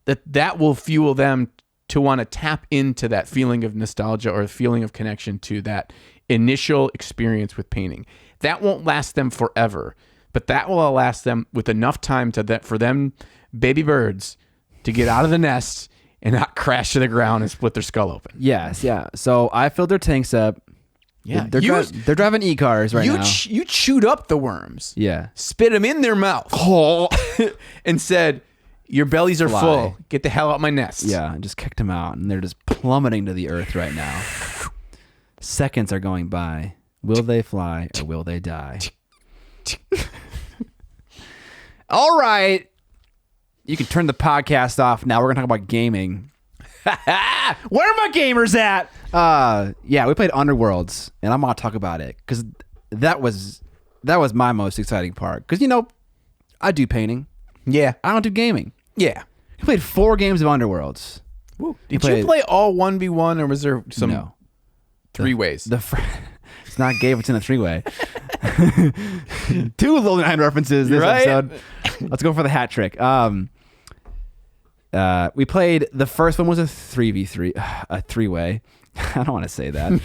[SPEAKER 2] that will fuel them to want to tap into that feeling of nostalgia or feeling of connection to that initial experience with painting. That won't last them forever, but that will last them with enough time for them baby birds to get out of the nest and not crash to the ground and split their skull open.
[SPEAKER 1] Yes, yeah. So I filled their tanks up.
[SPEAKER 2] Yeah,
[SPEAKER 1] they're driving e-cars right now.
[SPEAKER 2] You chewed up the worms.
[SPEAKER 1] Yeah.
[SPEAKER 2] Spit them in their mouth. And said, your bellies are full. Get the hell out my nest.
[SPEAKER 1] Yeah, and just kicked them out. And they're just plummeting to the earth right now. Seconds are going by. Will they fly or will they die? All right. You can turn the podcast off now. We're going to talk about gaming. Where are my gamers at? Yeah, we played Underworlds, and I'm going to talk about it because that was my most exciting part. Because, I do painting.
[SPEAKER 2] Yeah.
[SPEAKER 1] I don't do gaming.
[SPEAKER 2] Yeah.
[SPEAKER 1] We played 4 games of Underworlds.
[SPEAKER 2] Woo. Did you play all 1v1 or was there some
[SPEAKER 1] No.
[SPEAKER 2] 3 ways?
[SPEAKER 1] It's not game, it's in a 3-way. Two Little Nine references this
[SPEAKER 2] Right?
[SPEAKER 1] episode. Let's go for the hat trick. We played, the first one was a 3v3, a three-way. I don't want to say that.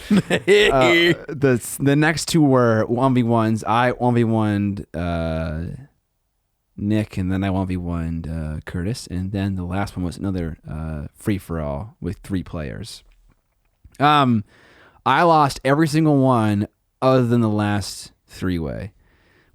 [SPEAKER 1] The next two were 1v1s. I 1v1'd Nick, and then I 1v1'd Curtis. And then the last one was another free-for-all with 3 players. I lost every single one other than the last 3-way.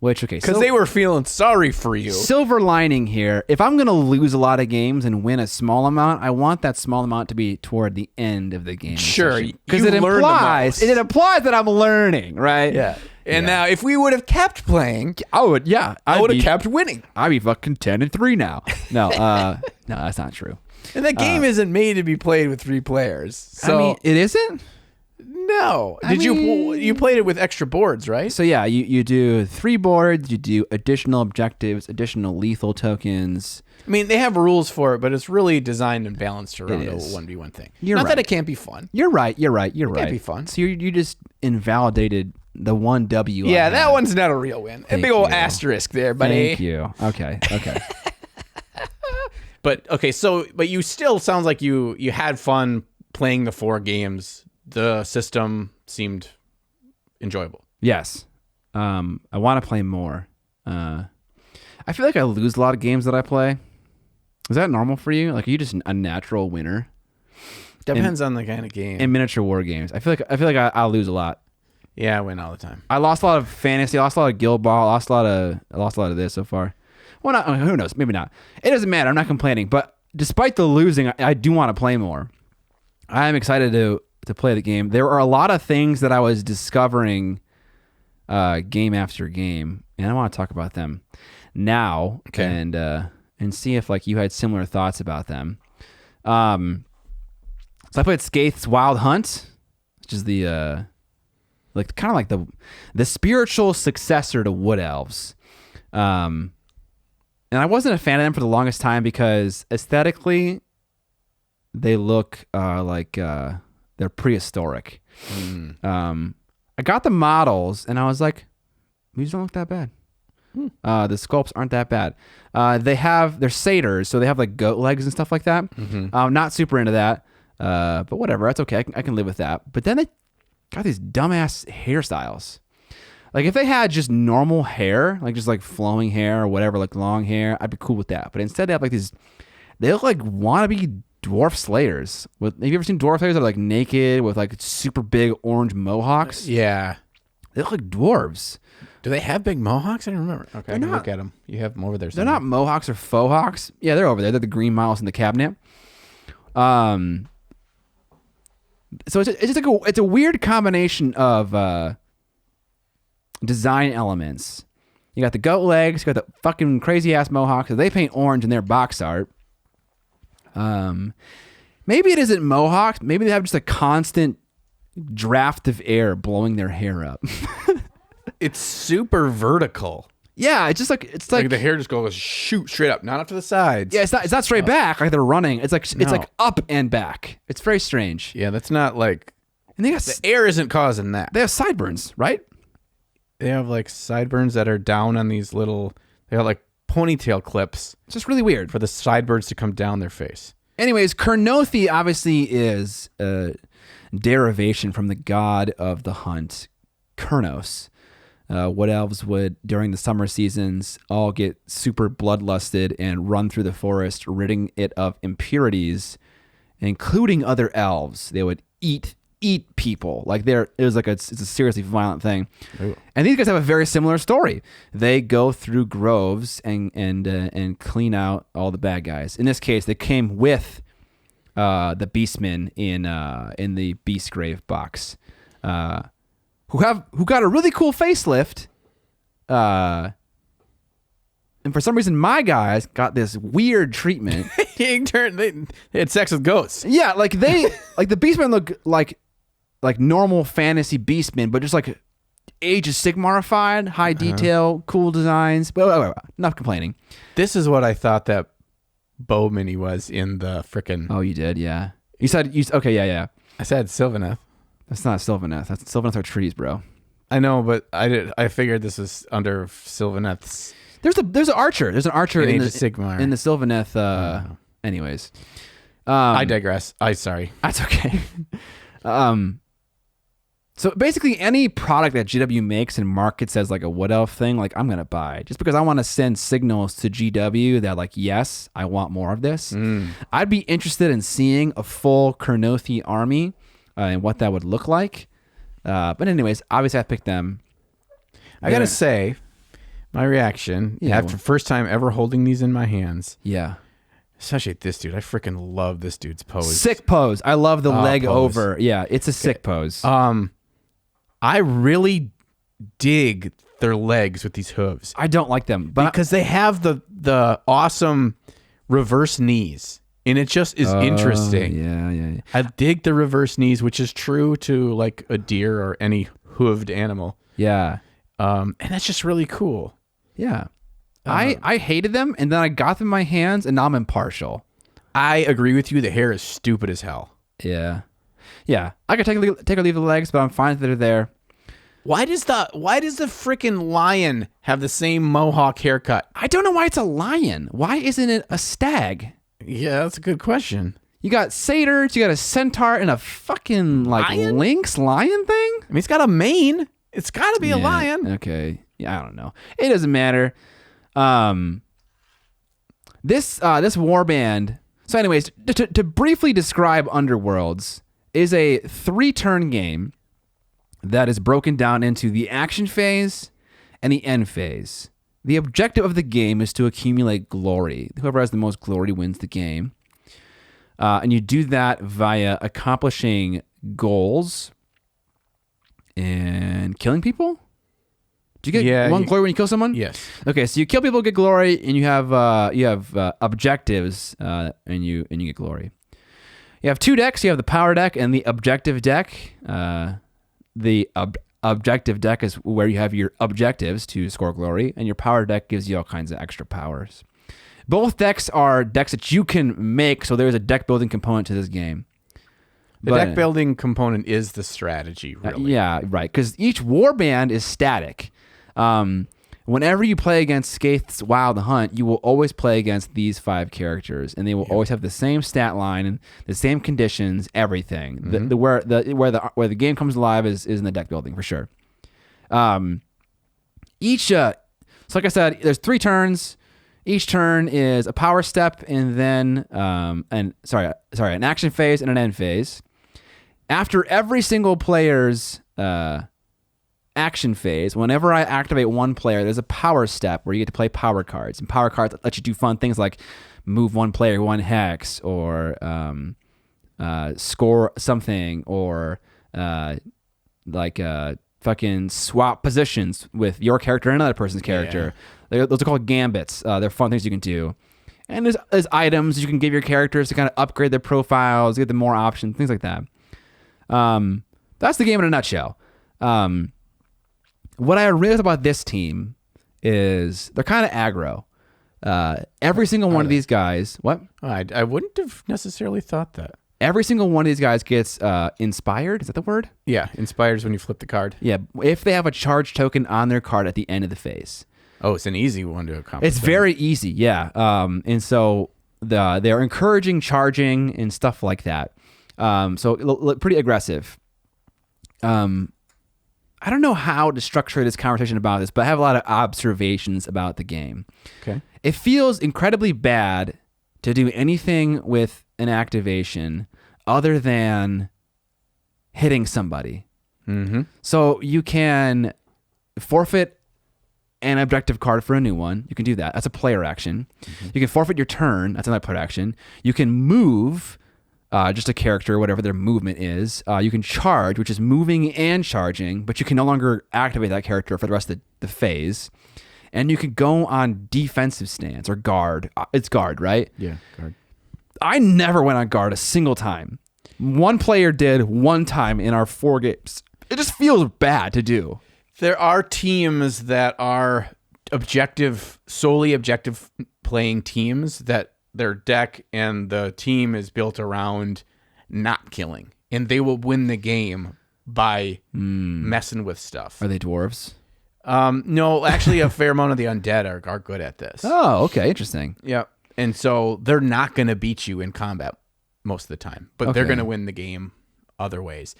[SPEAKER 1] Which, okay.
[SPEAKER 2] Because they were feeling sorry for you.
[SPEAKER 1] Silver lining here. If I'm going to lose a lot of games and win a small amount, I want that small amount to be toward the end of the game.
[SPEAKER 2] Sure.
[SPEAKER 1] Because it implies that I'm learning, right?
[SPEAKER 2] Yeah. And now, if we would have kept playing, I would have kept winning.
[SPEAKER 1] I'd be fucking 10-3 now. No, no, that's not true.
[SPEAKER 2] And that game isn't made to be played with 3 players. So
[SPEAKER 1] I mean, it isn't?
[SPEAKER 2] No. You played it with extra boards, right?
[SPEAKER 1] So yeah, you do 3 boards, you do additional objectives, additional lethal tokens.
[SPEAKER 2] I mean, they have rules for it, but it's really designed and balanced around a 1v1 thing. Not that it can't be fun.
[SPEAKER 1] You're right. It
[SPEAKER 2] can't be fun.
[SPEAKER 1] So you just invalidated the 1 W.
[SPEAKER 2] Yeah, that one's not a real win. A big old asterisk there, buddy.
[SPEAKER 1] Thank you. Okay.
[SPEAKER 2] But you still sounds like you had fun playing the 4 games. The system seemed enjoyable.
[SPEAKER 1] Yes. I want to play more. I feel like I lose a lot of games that I play. Is that normal for you? Like, are you just a natural winner?
[SPEAKER 2] Depends on the kind of game.
[SPEAKER 1] In miniature war games, I feel like I lose a lot.
[SPEAKER 2] Yeah, I win all the time.
[SPEAKER 1] I lost a lot of fantasy. I lost a lot of Guild Ball. I lost a lot of this so far. Well, not, who knows? Maybe not. It doesn't matter. I'm not complaining. But despite the losing, I do want to play more. I am excited to play the game. There are a lot of things that I was discovering game after game, and I want to talk about them now.
[SPEAKER 2] Okay.
[SPEAKER 1] And see if like you had similar thoughts about them. So I played Skaith's Wild Hunt, which is the like kind of like the spiritual successor to Wood Elves. And I wasn't a fan of them for the longest time because aesthetically they look like they're prehistoric. I got the models and I was like, these don't look that bad. The sculpts aren't that bad. They're satyrs, so they have like goat legs and stuff like that. Not super into that, but whatever. That's okay. I can live with that. But then they got these dumbass hairstyles. Like if they had just normal hair, like just like flowing hair or whatever, like long hair, I'd be cool with that. But instead they have like these, they look like wannabe dwarf slayers. Have you ever seen dwarf slayers that are like naked with like super big orange mohawks?
[SPEAKER 2] Yeah.
[SPEAKER 1] They look like dwarves.
[SPEAKER 2] Do they have big mohawks? I don't remember. Okay, I can look at them. You have them over there.
[SPEAKER 1] They're not mohawks or faux hawks. Yeah, they're over there. They're the green mouse in the cabinet. So it's just like it's a weird combination of design elements. You got the goat legs, you got the fucking crazy ass mohawks that they paint orange in their box art. Maybe it isn't mohawks. Maybe they have just a constant draft of air blowing their hair up.
[SPEAKER 2] It's super vertical.
[SPEAKER 1] Yeah, it's like
[SPEAKER 2] the hair just goes shoot straight up, not up to the sides.
[SPEAKER 1] Yeah, it's not straight back like they're running. It's like up and back. It's very strange.
[SPEAKER 2] Yeah, that's not like.
[SPEAKER 1] And they got
[SPEAKER 2] the air isn't causing that.
[SPEAKER 1] They have sideburns, right?
[SPEAKER 2] They have like sideburns that are down on these little. They have like ponytail clips.
[SPEAKER 1] It's just really weird
[SPEAKER 2] for the sideburns to come down their face.
[SPEAKER 1] Anyways, Kurnothi obviously is a derivation from the god of the hunt, Kurnos. Wood elves would, during the summer seasons, all get super bloodlusted and run through the forest, ridding it of impurities, including other elves. They would eat people. Like it's a seriously violent thing. Ooh. And these guys have a very similar story. They go through groves and clean out all the bad guys. In this case, they came with the beastmen in the Beastgrave box. Who got a really cool facelift, and for some reason my guys got this weird treatment.
[SPEAKER 2] They had sex with ghosts.
[SPEAKER 1] Yeah, like like the Beastmen look like normal fantasy Beastmen, but just like Age of Sigmarified, high detail, cool designs. But enough complaining.
[SPEAKER 2] This is what I thought that bow mini was in the frickin'.
[SPEAKER 1] Oh, you did, yeah. You said okay, yeah.
[SPEAKER 2] I said Sylvaneth.
[SPEAKER 1] That's not Sylvaneth. Sylvaneth are trees, bro.
[SPEAKER 2] I know, but I figured this was under Sylvaneth's.
[SPEAKER 1] There's an archer. There's an archer in the
[SPEAKER 2] Sigmar.
[SPEAKER 1] in the Sylvaneth. Anyways,
[SPEAKER 2] I digress. Sorry.
[SPEAKER 1] That's okay. So basically, any product that GW makes and markets as like a Wood Elf thing, like I'm gonna buy just because I want to send signals to GW that like, yes, I want more of this. I'd be interested in seeing a full Kurnothi army and what that would look like. But anyways, obviously I picked them.
[SPEAKER 2] I gotta say, my reaction after first time ever holding these in my hands.
[SPEAKER 1] Yeah.
[SPEAKER 2] Especially this dude. I freaking love this dude's pose.
[SPEAKER 1] Sick pose. I love the leg pose. Over. Yeah, it's a sick pose.
[SPEAKER 2] I really dig their legs with these hooves.
[SPEAKER 1] I don't like them, but
[SPEAKER 2] because they have the awesome reverse knees. And it just is interesting.
[SPEAKER 1] Yeah.
[SPEAKER 2] I dig the reverse knees, which is true to like a deer or any hooved animal.
[SPEAKER 1] Yeah.
[SPEAKER 2] And that's just really cool.
[SPEAKER 1] Yeah. I hated them, and then I got them in my hands, and now I'm impartial.
[SPEAKER 2] I agree with you. The hair is stupid as hell.
[SPEAKER 1] Yeah. I could take or leave the legs, but I'm fine that they're there.
[SPEAKER 2] Why does the freaking lion have the same mohawk haircut?
[SPEAKER 1] I don't know why it's a lion. Why isn't it a stag?
[SPEAKER 2] Yeah, that's a good question.
[SPEAKER 1] You got satyrs, you got a centaur, and a fucking like lynx lion thing?
[SPEAKER 2] I mean, it's got a mane. It's got to be a lion.
[SPEAKER 1] Okay. Yeah, I don't know. It doesn't matter. This warband. So anyways, to briefly describe Underworlds, is a 3-turn game that is broken down into the action phase and the end phase. The objective of the game is to accumulate glory. Whoever has the most glory wins the game. And you do that via accomplishing goals and killing people. Do you get one glory when you kill someone?
[SPEAKER 2] Yes.
[SPEAKER 1] Okay, so you kill people, get glory, and you have objectives, and you get glory. You have 2 decks. You have the power deck and the objective deck. The objective deck is where you have your objectives to score glory, and your power deck gives you all kinds of extra powers. Both decks are decks that you can make, so there's a deck building component to this game.
[SPEAKER 2] The deck building component is the strategy, really.
[SPEAKER 1] Yeah, right, because each warband is static. Whenever you play against Skaith's Wild Hunt, you will always play against these 5 characters, and they will always have the same stat line and the same conditions, everything. Mm-hmm. Where the game comes alive is in the deck building for sure. So like I said, there's 3 turns. Each turn is a power step, and then an action phase and an end phase. After every single player's action phase, whenever I activate one player, there's a power step where you get to play power cards, and power cards let you do fun things like move one player 1 hex, or score something, or fucking swap positions with your character and another person's character. Yeah. Those are called gambits. They're fun things you can do. And there's items you can give your characters to kind of upgrade their profiles, get them more options, things like that. That's the game in a nutshell. What I realized about this team is they're kind of aggro. Every single one of these guys... What?
[SPEAKER 2] I wouldn't have necessarily thought that.
[SPEAKER 1] Every single one of these guys gets inspired. Is that the word?
[SPEAKER 2] Yeah, inspired is when you flip the card.
[SPEAKER 1] Yeah, if they have a charge token on their card at the end of the phase.
[SPEAKER 2] Oh, it's an easy one to accomplish.
[SPEAKER 1] It's very easy, yeah. And so they're encouraging charging and stuff like that. So pretty aggressive. I don't know how to structure this conversation about this, but I have a lot of observations about the game.
[SPEAKER 2] Okay.
[SPEAKER 1] It feels incredibly bad to do anything with an activation other than hitting somebody.
[SPEAKER 2] Mm-hmm.
[SPEAKER 1] So you can forfeit an objective card for a new one. You can do that. That's a player action. Mm-hmm. You can forfeit your turn. That's another player action. You can move just a character, whatever their movement is. You can charge, which is moving and charging, but you can no longer activate that character for the rest of the phase. And you can go on defensive stance or guard. It's guard, right?
[SPEAKER 2] Yeah, guard.
[SPEAKER 1] I never went on guard a single time. One player did one time in our 4 games. It just feels bad to do.
[SPEAKER 2] There are teams that are solely objective playing teams that their deck and the team is built around not killing, and they will win the game by messing with stuff.
[SPEAKER 1] Are they dwarves?
[SPEAKER 2] No, actually, a fair amount of the undead are good at this.
[SPEAKER 1] Oh, okay, interesting.
[SPEAKER 2] Yeah, and so they're not going to beat you in combat most of the time, but they're going to win the game other ways.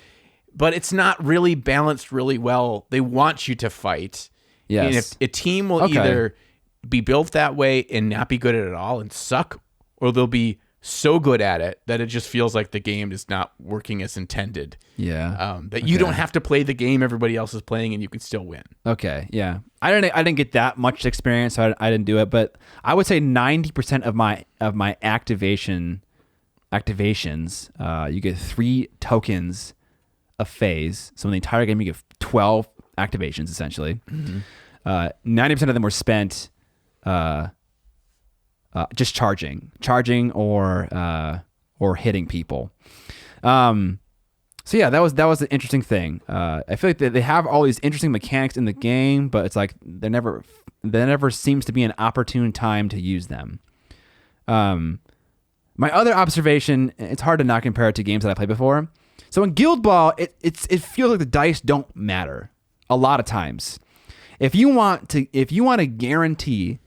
[SPEAKER 2] But it's not really balanced really well. They want you to fight.
[SPEAKER 1] Yes.
[SPEAKER 2] And if a team will either be built that way and not be good at it all and suck, or they'll be so good at it that it just feels like the game is not working as intended.
[SPEAKER 1] Yeah.
[SPEAKER 2] That you don't have to play the game everybody else is playing and you can still win.
[SPEAKER 1] Okay. Yeah. I didn't get that much experience, so I didn't do it. But I would say 90% of my activations, you get 3 tokens a phase. So in the entire game, you get 12 activations essentially. 90% of them were spent just charging or hitting people. So yeah, that was an interesting thing. I feel like they have all these interesting mechanics in the game, but it's like there never seems to be an opportune time to use them. My other observation, it's hard to not compare it to games that I played before. So in Guild Ball, it feels like the dice don't matter a lot of times. If you want to guarantee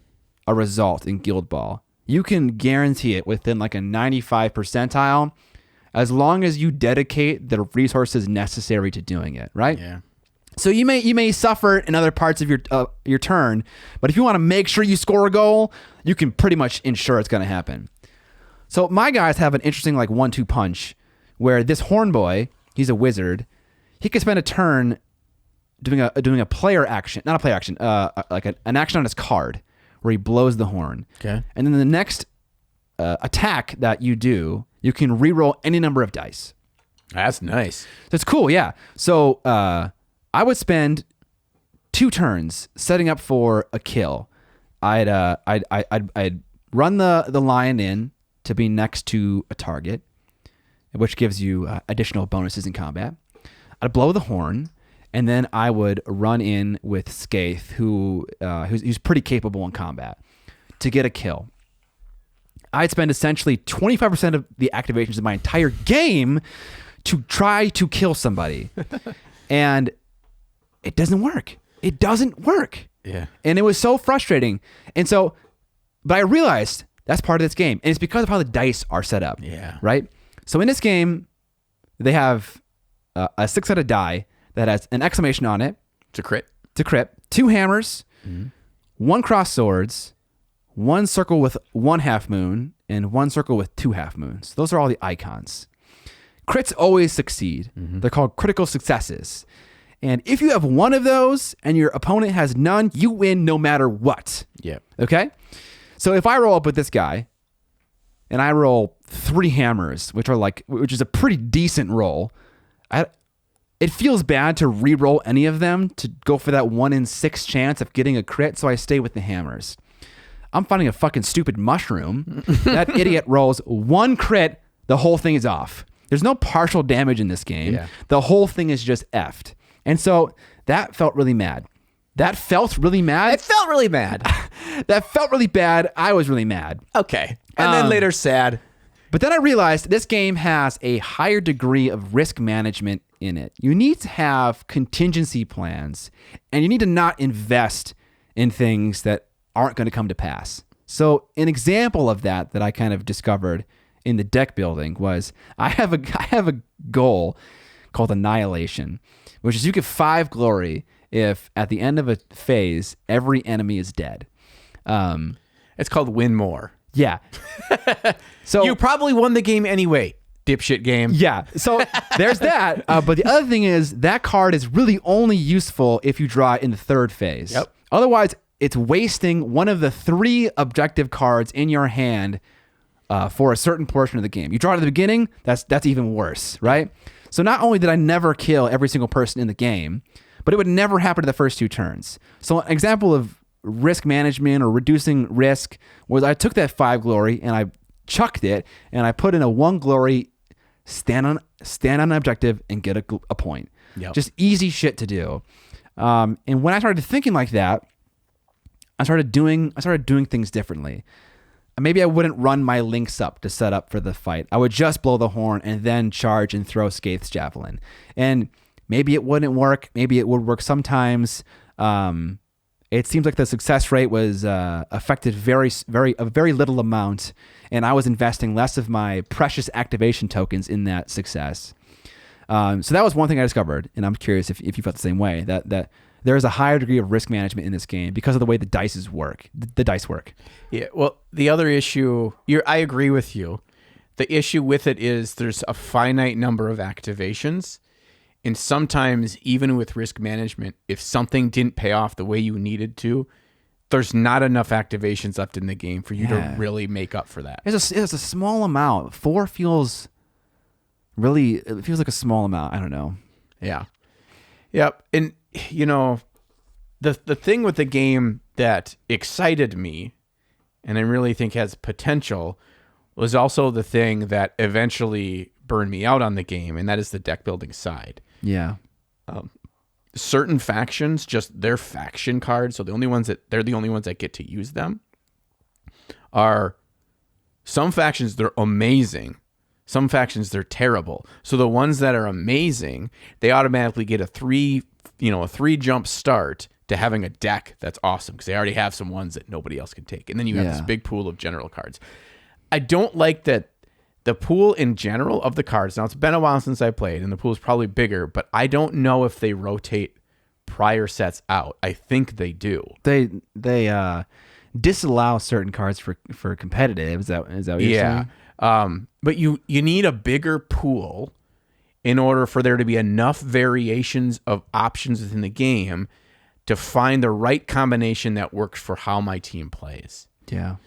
[SPEAKER 1] a result in Guild Ball, you can guarantee it within like a 95 percentile as long as you dedicate the resources necessary to doing it, right?
[SPEAKER 2] Yeah.
[SPEAKER 1] So you may suffer in other parts of your turn, but if you want to make sure you score a goal, you can pretty much ensure it's going to happen. So my guys have an interesting like 1-2 punch where this horn boy, he's a wizard, he can spend a turn doing a player action, not a player action, like an action on his card where he blows the horn. Okay. And then the next attack that you do, you can reroll any number of dice.
[SPEAKER 2] That's nice.
[SPEAKER 1] So it's cool, yeah. So I would spend 2 turns setting up for a kill. I'd run the lion in to be next to a target, which gives you additional bonuses in combat. I'd blow the horn, and then I would run in with Skaith, who's pretty capable in combat, to get a kill. I'd spend essentially 25% of the activations of my entire game to try to kill somebody. And it doesn't work. It doesn't work.
[SPEAKER 2] Yeah.
[SPEAKER 1] And it was so frustrating. And so, but I realized that's part of this game. And it's because of how the dice are set up.
[SPEAKER 2] Yeah.
[SPEAKER 1] Right? So in this game, they have a 6-sided die that has an exclamation on it.
[SPEAKER 2] To crit.
[SPEAKER 1] 2 hammers, 1 cross swords, 1 circle with 1 half moon, and 1 circle with 2 half moons. Those are all the icons. Crits always succeed. They're called critical successes. And if you have one of those and your opponent has none, you win no matter what.
[SPEAKER 2] Yeah.
[SPEAKER 1] Okay? So if I roll up with this guy and I roll 3 hammers, which is a pretty decent roll, it feels bad to re-roll any of them to go for that 1 in 6 chance of getting a crit, so I stay with the hammers. I'm finding a fucking stupid mushroom. That idiot rolls 1 crit, the whole thing is off. There's no partial damage in this game. Yeah. The whole thing is just effed. And so that felt really mad. It felt really mad. That felt really bad. I was really mad.
[SPEAKER 2] Okay. And then later sad.
[SPEAKER 1] But then I realized this game has a higher degree of risk management in it. You need to have contingency plans, and you need to not invest in things that aren't going to come to pass. So an example of that I kind of discovered in the deck building was I have a goal called Annihilation, which is you get 5 glory if at the end of a phase, every enemy is dead.
[SPEAKER 2] It's called Win More.
[SPEAKER 1] Yeah. So
[SPEAKER 2] you probably won the game anyway, dipshit game.
[SPEAKER 1] Yeah. So there's that. But the other thing is that card is really only useful if you draw it in the 3rd phase.
[SPEAKER 2] Yep.
[SPEAKER 1] Otherwise, it's wasting one of the 3 objective cards in your hand for a certain portion of the game. You draw it at the beginning, that's even worse, right? So not only did I never kill every single person in the game, but it would never happen to the first 2 turns. So an example of risk management or reducing risk was I took that 5 glory and I chucked it and I put in a 1 glory, stand on an objective and get a point. Yep. Just easy shit to do. And when I started thinking like that, I started doing things differently. Maybe I wouldn't run my links up to set up for the fight. I would just blow the horn and then charge and throw Skaith's javelin. And maybe it wouldn't work. Maybe it would work sometimes. It seems like the success rate was affected a very little amount, and I was investing less of my precious activation tokens in that success. So that was one thing I discovered, and I'm curious if you felt the same way, that there is a higher degree of risk management in this game because of the way the dice work.
[SPEAKER 2] Yeah, well, the other issue, I agree with you. The issue with it is there's a finite number of activations, and sometimes even with risk management, if something didn't pay off the way you needed to, there's not enough activations left in the game for you to really make up for that.
[SPEAKER 1] It's a small amount. 4 feels it feels like a small amount. I don't know.
[SPEAKER 2] Yeah. Yep. And the thing with the game that excited me and I really think has potential was also the thing that eventually burned me out on the game, and that is the deck building side.
[SPEAKER 1] Yeah.
[SPEAKER 2] Certain factions, just their faction cards, so they're the only ones that get to use them, are some factions they're amazing. Some factions they're terrible. So the ones that are amazing, they automatically get a 3 jump start to having a deck that's awesome because they already have some ones that nobody else can take. And then you have this big pool of general cards. I don't like that the pool in general of the cards. Now, it's been a while since I played, and the pool is probably bigger, but I don't know if they rotate prior sets out. I think they do.
[SPEAKER 1] They disallow certain cards for competitive. Is that what you're saying?
[SPEAKER 2] But you need a bigger pool in order for there to be enough variations of options within the game to find the right combination that works for how my team plays.
[SPEAKER 1] Yeah.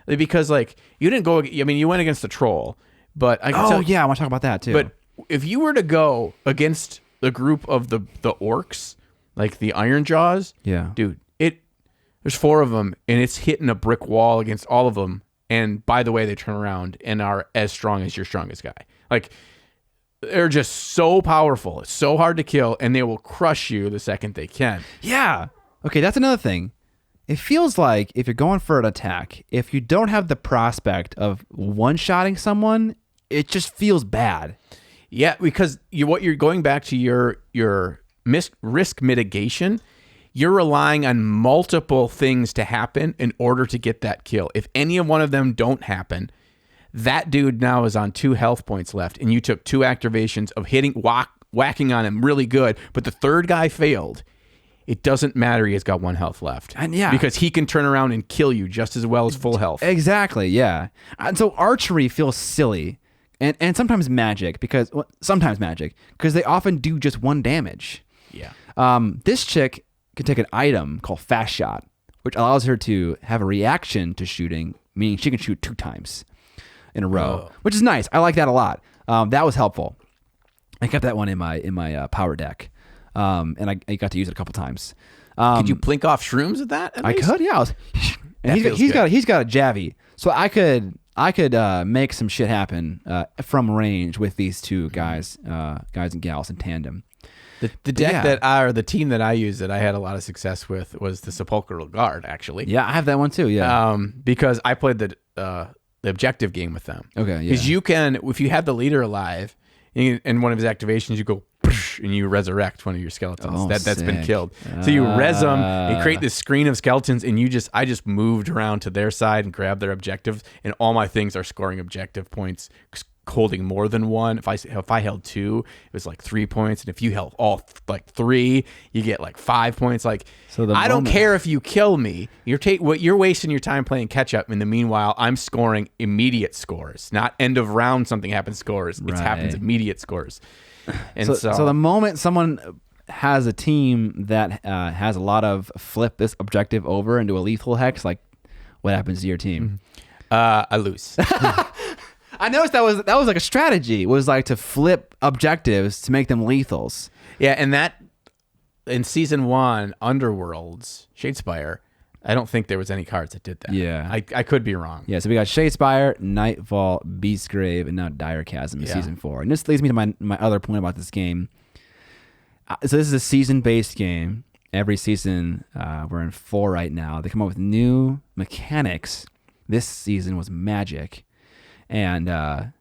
[SPEAKER 2] Because you didn't go, you went against the troll, but I want
[SPEAKER 1] to talk about that too.
[SPEAKER 2] But if you were to go against the group of the orcs, like the Iron Jaws, dude, there's 4 of them and it's hitting a brick wall against all of them. And by the way, they turn around and are as strong as your strongest guy. They're just so powerful. It's so hard to kill, and they will crush you the second they can.
[SPEAKER 1] Yeah. Okay, that's another thing. It feels like if you're going for an attack, if you don't have the prospect of one-shotting someone, it just feels bad.
[SPEAKER 2] Yeah, because you're going back to your risk mitigation. You're relying on multiple things to happen in order to get that kill. If any of one of them don't happen, that dude now is on 2 health points left, and you took 2 activations of whacking on him really good, but the third guy failed. It doesn't matter. He has got 1 health left.
[SPEAKER 1] And
[SPEAKER 2] because he can turn around and kill you just as well as full health.
[SPEAKER 1] Exactly, yeah. And so archery feels silly, and sometimes magic, because they often do just 1 damage.
[SPEAKER 2] Yeah.
[SPEAKER 1] This chick can take an item called Fast Shot, which allows her to have a reaction to shooting, meaning she can shoot 2 times in a row, which is nice. I like that a lot. That was helpful. I kept that one in my power deck, and I got to use it a couple times.
[SPEAKER 2] Could you blink off shrooms with that?
[SPEAKER 1] I could, yeah. And he's got a Javi, so I could make some shit happen from range with these 2 guys and gals in tandem.
[SPEAKER 2] The deck the team that I used that I had a lot of success with was the Sepulchral Guard, actually.
[SPEAKER 1] Yeah, I have that one too. Yeah,
[SPEAKER 2] because I played the objective game with them.
[SPEAKER 1] Okay, yeah.
[SPEAKER 2] Because you can, if you have the leader alive, and one of his activations, you go and you resurrect one of your skeletons that's been killed. So you res them and create this screen of skeletons, and I just moved around to their side and grabbed their objectives, and all my things are scoring objective points, holding more than 1. If I held 2, it was 3 points, and if you held all 3, you get 5 points. I don't care if you kill me. You're wasting your time playing catch up. In the meanwhile, I'm scoring immediate scores, not end of round something happens scores. It happens immediate scores. And
[SPEAKER 1] so the moment someone has a team that has a lot of flip this objective over into a lethal hex, what happens to your team?
[SPEAKER 2] I lose.
[SPEAKER 1] I noticed that was like a strategy. It was to flip objectives to make them lethals.
[SPEAKER 2] Yeah, and that in season 1, Underworlds, Shadespire, I don't think there was any cards that did that.
[SPEAKER 1] Yeah.
[SPEAKER 2] I could be wrong.
[SPEAKER 1] Yeah, so we got Shadespire, Nightfall, Beastgrave, and now Dire Chasm in season 4. And this leads me to my other point about this game. So this is a season-based game. Every season, we're in 4 right now. They come up with new mechanics. This season was magic. And the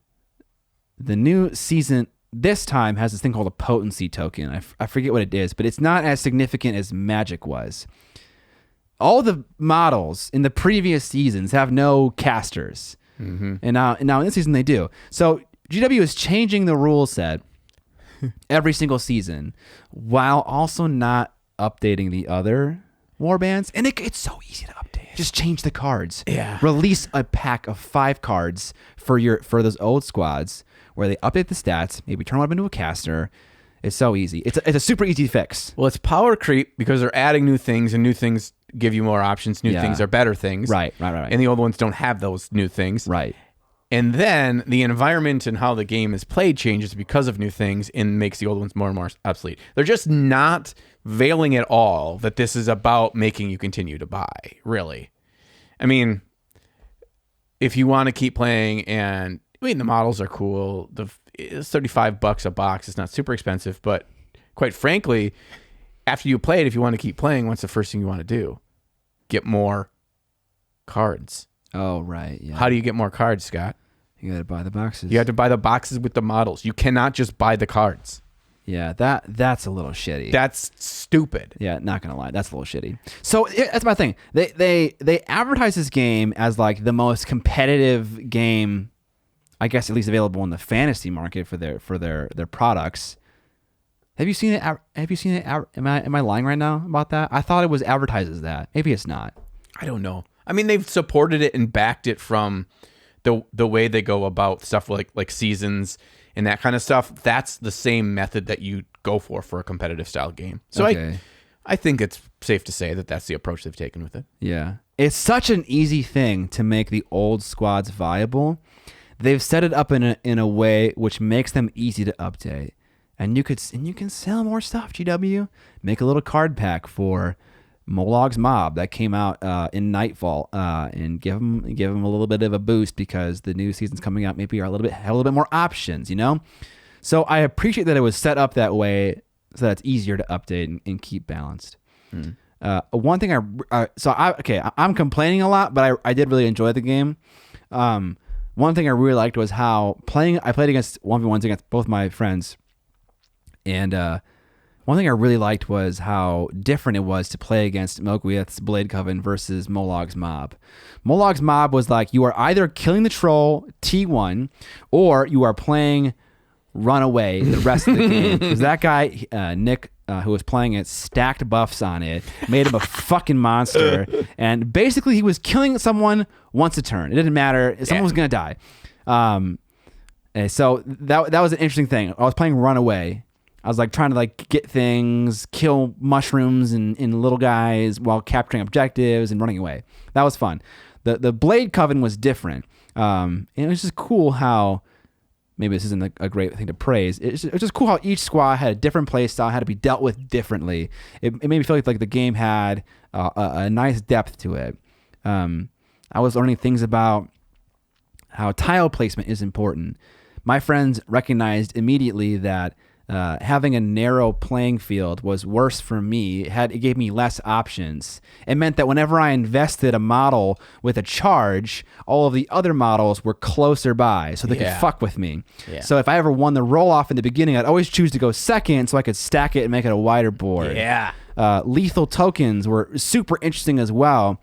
[SPEAKER 1] new season this time has this thing called a potency token. I forget what it is, but it's not as significant as Magic was. All the models in the previous seasons have no casters. And now in this season they do. So GW is changing the rule set every single season while also not updating the other warbands. And it's so easy to update. Just change the cards.
[SPEAKER 2] Yeah.
[SPEAKER 1] Release a pack of 5 cards for those old squads where they update the stats, maybe turn one up into a caster. It's so easy. It's a super easy fix.
[SPEAKER 2] Well, it's power creep because they're adding new things, and new things give you more options. New things are better things.
[SPEAKER 1] Right.
[SPEAKER 2] And the old ones don't have those new things.
[SPEAKER 1] Right.
[SPEAKER 2] And then the environment and how the game is played changes because of new things and makes the old ones more and more obsolete. They're just not veiling at all that this is about making you continue to buy, really. I mean, if you want to keep playing, and the models are cool. It's $35 a box. It's not super expensive, but quite frankly, after you play it, if you want to keep playing, what's the first thing you want to do? Get more cards.
[SPEAKER 1] Oh, right. Yeah.
[SPEAKER 2] How do you get more cards, Scott?
[SPEAKER 1] You got to buy the boxes.
[SPEAKER 2] You have to buy the boxes with the models. You cannot just buy the cards.
[SPEAKER 1] Yeah, that's a little shitty.
[SPEAKER 2] That's stupid.
[SPEAKER 1] Yeah, not gonna lie, that's a little shitty. So that's my thing. They advertise this game as like the most competitive game, I guess, at least available in the fantasy market for their products. Have you seen it? Have you seen it? Am I lying right now about that? I thought it was advertised as that. Maybe it's not.
[SPEAKER 2] I don't know. I mean, they've supported it and backed it from the way they go about stuff like seasons and that kind of stuff. That's the same method that you go for a competitive style game. So okay. I think it's safe to say that that's the approach they've taken with it.
[SPEAKER 1] Yeah. It's such an easy thing to make the old squads viable. They've set it up in a way which makes them easy to update. And you can sell more stuff, GW. Make a little card pack for Molog's Mob that came out in Nightfall, and give them a little bit of a boost because the new seasons coming out maybe have a little bit more options, you know. So I appreciate that it was set up that way so that it's easier to update and keep balanced. One thing I'm complaining a lot, but I did really enjoy the game. One thing I really liked was how I played against 1v1s against both my friends, and one thing I really liked was how different it was to play against Moguieth's Blade Coven versus Molog's Mob. Molog's Mob was like, you are either killing the troll T1 or you are playing Runaway the rest of the game. Because that guy, Nick, who was playing it, stacked buffs on it, made him a fucking monster. And basically he was killing someone once a turn. It didn't matter. Someone was going to die. And so that was an interesting thing. I was playing Runaway. I was like trying to like get things, kill mushrooms and little guys while capturing objectives and running away. That was fun. The Blade Coven was different. And it was just cool how, maybe this isn't a great thing to praise. It's just cool how each squad had a different play style, had to be dealt with differently. It made me feel like the game had a nice depth to it. I was learning things about how tile placement is important. My friends recognized immediately that having a narrow playing field was worse for me. It gave me less options. It meant that whenever I invested a model with a charge, all of the other models were closer by, so they could fuck with me. Yeah. So if I ever won the roll-off in the beginning, I'd always choose to go second so I could stack it and make it a wider board.
[SPEAKER 2] Yeah.
[SPEAKER 1] Lethal tokens were super interesting as well.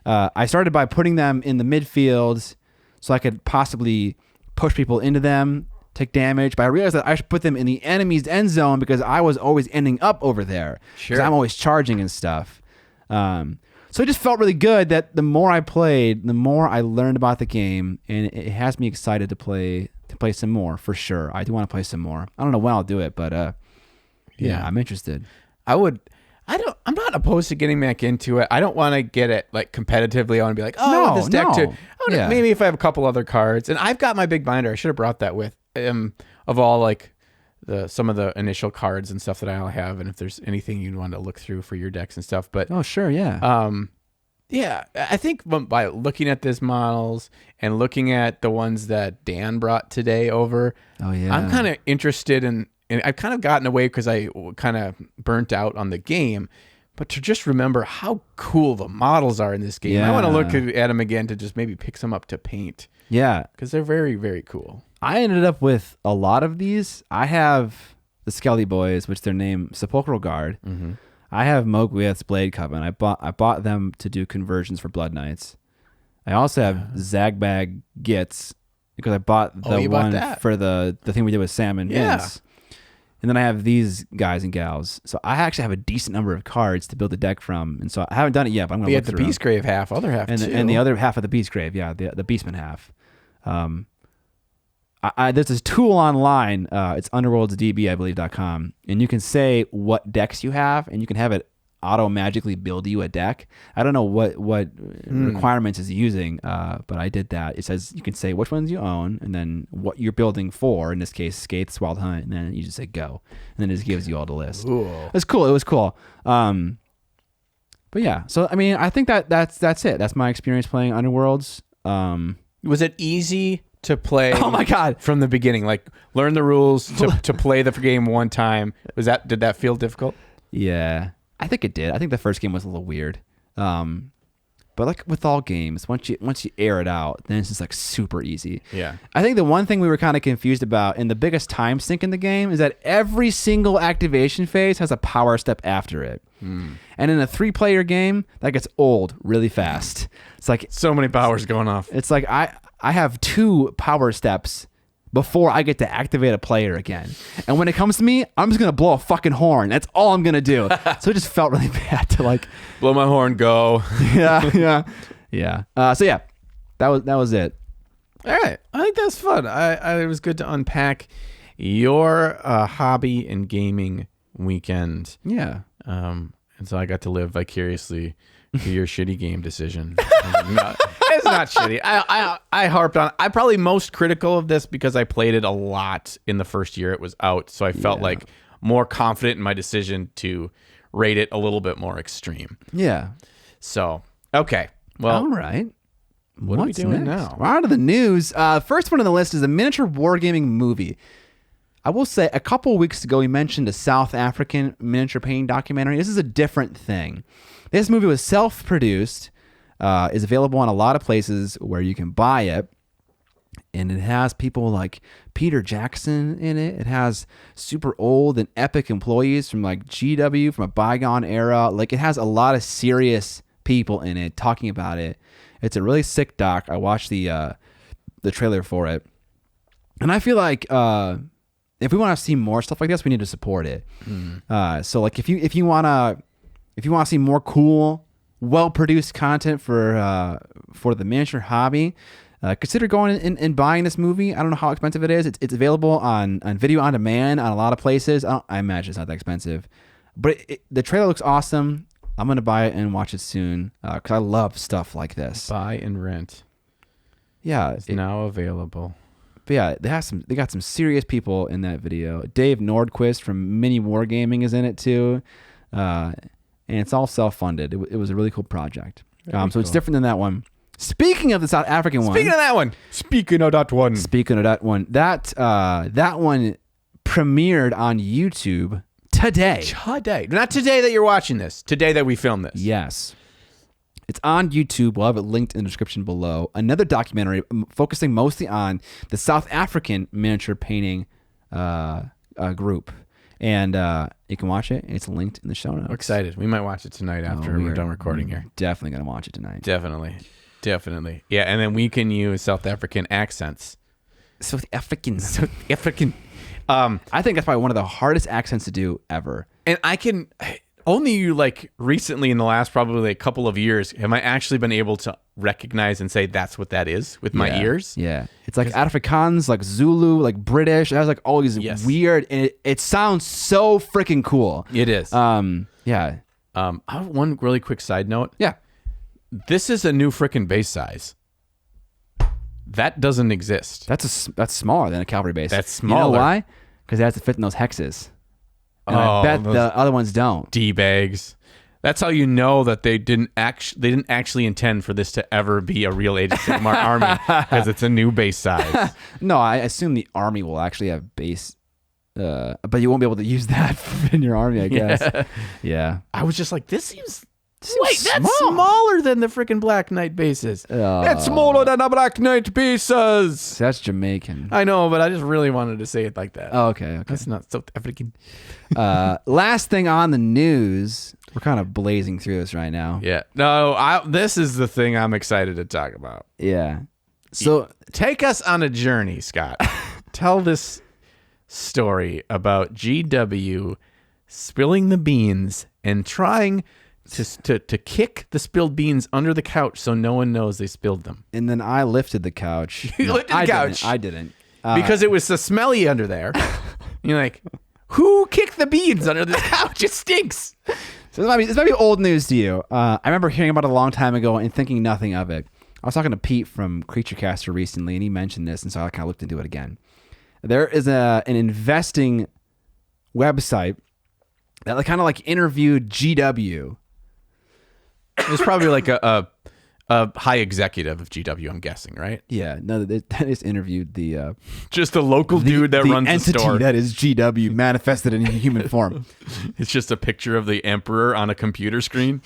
[SPEAKER 1] I started by putting them in the midfield so I could possibly push people into them, take damage, but I realized that I should put them in the enemy's end zone because I was always ending up over there. Sure. I'm always charging and stuff. So it just felt really good that the more I played, the more I learned about the game, and it has me excited to play some more for sure. I do want to play some more. I don't know when I'll do it, but I'm interested.
[SPEAKER 2] I'm not opposed to getting back into it. I don't want to get it like competitively. I want to be like, this deck too. Maybe if I have a couple other cards, and I've got my big binder. I should have brought that with. Of all like some of the initial cards and stuff that I'll have, and if there's anything you'd want to look through for your decks and stuff. But
[SPEAKER 1] sure, yeah.
[SPEAKER 2] I think by looking at these models and looking at the ones that Dan brought today over, I'm kind of interested in, and I've kind of gotten away because I kind of burnt out on the game. But to just remember how cool the models are in this game, I want to look at them again to just maybe pick some up to paint.
[SPEAKER 1] Yeah,
[SPEAKER 2] because they're very, very cool.
[SPEAKER 1] I ended up with a lot of these. I have the Skelly Boys, which their name Sepulchral Guard.
[SPEAKER 2] Mm-hmm.
[SPEAKER 1] I have Mogwith's Blade Coven. I bought them to do conversions for Blood Knights. I also have Zagbag Gits because I bought the one for the thing we did with Sam and Vince. And then I have these guys and gals. So I actually have a decent number of cards to build a deck from. And so I haven't done it yet, but I'm going to look through
[SPEAKER 2] the Beastgrave half, other half
[SPEAKER 1] and
[SPEAKER 2] too.
[SPEAKER 1] And the other half of the Beastgrave, the Beastman half. There's this tool online. It's underworldsdb, I believe.com. And you can say what decks you have, and you can have it auto magically build you a deck. I don't know what requirements is using, but I did that. It says you can say which ones you own and then what you're building for. In this case, Skates, Wild Hunt, and then you just say go, and then it just gives you all the list.
[SPEAKER 2] Cool.
[SPEAKER 1] It's cool. It was cool. But yeah, so I mean, I think that's it. That's my experience playing Underworlds.
[SPEAKER 2] Was it easy to play?
[SPEAKER 1] Oh my god!
[SPEAKER 2] From the beginning, like learn the rules to play the game one time. Did that feel difficult?
[SPEAKER 1] Yeah. I think it did. I think the first game was a little weird. But like with all games, once you air it out, then it's just like super easy.
[SPEAKER 2] Yeah.
[SPEAKER 1] I think the one thing we were kind of confused about and the biggest time sink in the game is that every single activation phase has a power step after it. And in a 3-player game, that gets old really fast. It's like
[SPEAKER 2] so many powers going off.
[SPEAKER 1] It's like I have 2 power steps before I get to activate a player again. And when it comes to me, I'm just going to blow a fucking horn. That's all I'm going to do. So it just felt really bad to like...
[SPEAKER 2] blow my horn, go.
[SPEAKER 1] Yeah. So yeah, that was it.
[SPEAKER 2] All right. I think that's fun. It was good to unpack your hobby and gaming weekend.
[SPEAKER 1] Yeah.
[SPEAKER 2] And so I got to live vicariously through your shitty game decision. It's not shitty. I harped on. I'm probably most critical of this because I played it a lot in the first year it was out, so I felt like more confident in my decision to rate it a little bit more extreme.
[SPEAKER 1] Yeah.
[SPEAKER 2] So okay. Well,
[SPEAKER 1] all right.
[SPEAKER 2] What are we doing now?
[SPEAKER 1] We're on to the news. First one on the list is a miniature wargaming movie. I will say a couple of weeks ago we mentioned a South African miniature painting documentary. This is a different thing. This movie was self-produced, is available in a lot of places where you can buy it, and it has people like Peter Jackson in it. It has super old and epic employees from like GW, from a bygone era. Like it has a lot of serious people in it talking about it. It's a really sick doc. I watched the trailer for it, and I feel like if we want to see more stuff like this, we need to support it. So like if you want to see more cool, well-produced content for the miniature hobby, consider going and buying this movie. I don't know how expensive it is. It's available on video on demand on a lot of places. I imagine it's not that expensive, but the trailer looks awesome. I'm gonna buy it and watch it soon because I love stuff like this.
[SPEAKER 2] Buy and rent.
[SPEAKER 1] Yeah,
[SPEAKER 2] it's now available.
[SPEAKER 1] But yeah, they got some serious people in that video. Dave Nordquist from Mini Wargaming is in it too. And it's all self-funded. It was a really cool project. So cool. It's different than that one. Speaking of the South African one.
[SPEAKER 2] Speaking of that one,
[SPEAKER 1] that one premiered on YouTube today.
[SPEAKER 2] Not today that you're watching this. Today that we filmed this.
[SPEAKER 1] Yes. It's on YouTube. We'll have it linked in the description below. Another documentary focusing mostly on the South African miniature painting group. And you can watch it. It's linked in the show notes.
[SPEAKER 2] We're excited. We might watch it tonight after we're done recording here.
[SPEAKER 1] Definitely going to watch it tonight.
[SPEAKER 2] Definitely. Yeah, and then we can use South African accents.
[SPEAKER 1] South African.
[SPEAKER 2] I
[SPEAKER 1] think that's probably one of the hardest accents to do ever.
[SPEAKER 2] And I can... Only like recently in the last probably a couple of years have I actually been able to recognize and say that's what that is with my ears.
[SPEAKER 1] Yeah. It's like Afrikaans, like Zulu, like British. It has like all these weird, and it sounds so freaking cool.
[SPEAKER 2] It is.
[SPEAKER 1] Yeah.
[SPEAKER 2] One really quick side note.
[SPEAKER 1] Yeah.
[SPEAKER 2] This is a new freaking base size. That doesn't exist.
[SPEAKER 1] That's smaller than a cavalry base.
[SPEAKER 2] That's smaller.
[SPEAKER 1] You know why? Because it has to fit in those hexes. And I bet the other ones don't.
[SPEAKER 2] D-bags. That's how you know that they didn't actually intend for this to ever be a real Age of Sigmar army, because it's a new base size.
[SPEAKER 1] No, I assume the army will actually have base, but you won't be able to use that in your army, I guess. Yeah.
[SPEAKER 2] I was just like, this seems Wait, that's smaller than the freaking Black Knight bases. That's smaller than the Black Knight bases.
[SPEAKER 1] That's Jamaican.
[SPEAKER 2] I know, but I just really wanted to say it like that.
[SPEAKER 1] Oh, okay.
[SPEAKER 2] That's not South African.
[SPEAKER 1] Last thing on the news. We're kind of blazing through this right now.
[SPEAKER 2] Yeah. No, this is the thing I'm excited to talk about.
[SPEAKER 1] Yeah. So
[SPEAKER 2] take us on a journey, Scott. Tell this story about GW spilling the beans and trying to kick the spilled beans under the couch so no one knows they spilled them.
[SPEAKER 1] And then I lifted the couch.
[SPEAKER 2] You lifted the couch?
[SPEAKER 1] I didn't.
[SPEAKER 2] Because it was so smelly under there. You're like, who kicked the beans under this couch? It stinks.
[SPEAKER 1] So this might be old news to you. I remember hearing about it a long time ago and thinking nothing of it. I was talking to Pete from CreatureCaster recently, and he mentioned this, and so I kind of looked into it again. There is an investing website that kind of like interviewed GW.
[SPEAKER 2] It was probably like a high executive of GW, I'm guessing, right?
[SPEAKER 1] Yeah, no, that is interviewed the
[SPEAKER 2] just a local dude that runs the store.
[SPEAKER 1] Entity that is GW manifested in human form.
[SPEAKER 2] It's just a picture of the emperor on a computer screen.